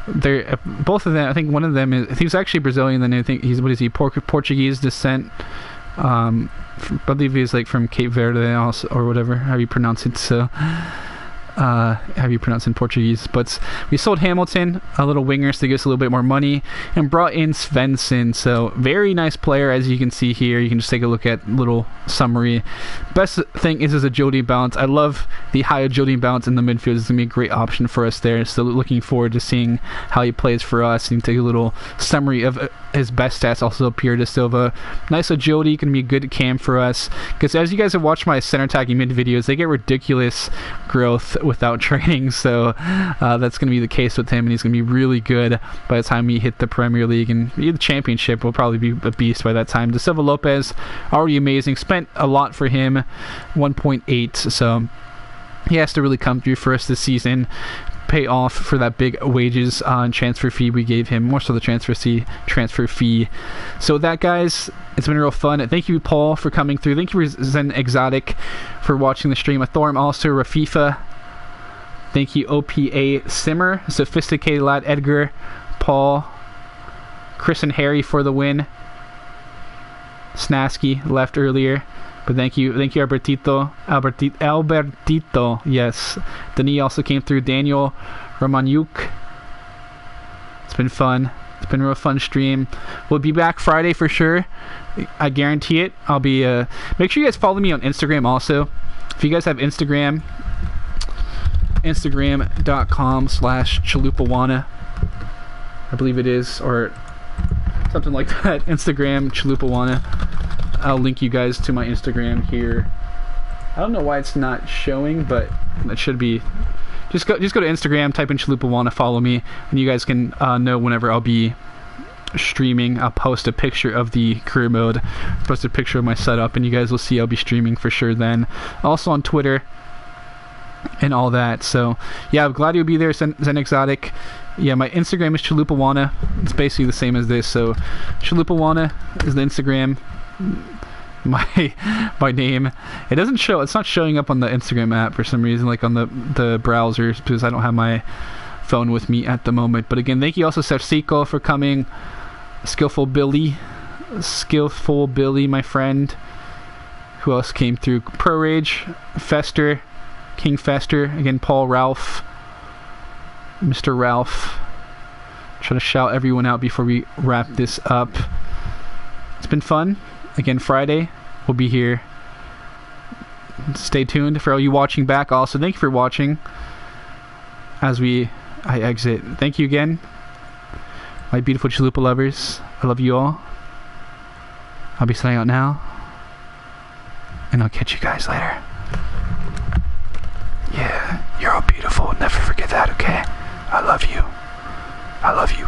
They're both of them. I think one of them he's actually Brazilian. Then I think he's Portuguese descent. I believe he's from Cape Verde also, or whatever, how you pronounce it. So how you pronounce it in Portuguese. But we sold Hamilton, a little winger, to give us a little bit more money, and brought in Svensson. So very nice player, as you can see here. You can just take a look at little summary. Best thing is his agility balance. I love the high agility balance in the midfield. It's going to be a great option for us there. So looking forward to seeing how he plays for us. And take a little summary of his best stats also appear to Silva. Nice agility, can be a good cam for us. Because as you guys have watched my center attacking mid videos, they get ridiculous growth without training. So that's going to be the case with him, and he's going to be really good by the time we hit the Premier League, and the Championship will probably be a beast by that time. De Silva Lopez, already amazing. Spent a lot for him, 1.8. So he has to really come through for us this season, pay off for that big wages and transfer fee we gave him, more so the transfer fee. So with that, guys, it's been real fun. Thank you, Paul, for coming through. Thank you, Zen Exotic, for watching the stream. Thorm, also Rafifa. Thank you, OPA Simmer, Sophisticated Lad, Edgar, Paul, Chris and Harry for the win. Snasky left earlier, but thank you Albertito, yes. Denis also came through. Daniel Romanyuk. It's been fun. It's been a real fun stream. We'll be back Friday for sure. I guarantee it. I'll be make sure you guys follow me on Instagram also. If you guys have Instagram, instagram.com/chalupawana, I believe it is, or something like that. Instagram Chalupawana. I'll link you guys to my Instagram here. I don't know why it's not showing, but it should be. Just go to Instagram, type in Chalupawana, follow me, and you guys can know whenever I'll be streaming. I'll post a picture of the career mode, post a picture of my setup, and you guys will see I'll be streaming for sure then. Also on Twitter and all that. So yeah, I'm glad you'll be there, Zen Exotic. Yeah, my Instagram is Chalupawana. It's basically the same as this. So Chalupawana is the Instagram. My name. It doesn't show. It's not showing up on the Instagram app for some reason, like on the browsers, because I don't have my phone with me at the moment. But again, thank you also, Sersico, for coming. Skillful Billy, my friend. Who else came through? Pro Rage, Fester King Fester. Again, Paul, Ralph, Mr. Ralph. Try to shout everyone out before we wrap this up. It's been fun. Again, Friday, we'll be here. Stay tuned. For all you watching back, also, thank you for watching. As I exit. Thank you again, my beautiful chalupa lovers. I love you all. I'll be signing out now, and I'll catch you guys later. Yeah, you're all beautiful. Never forget that, okay? I love you. I love you.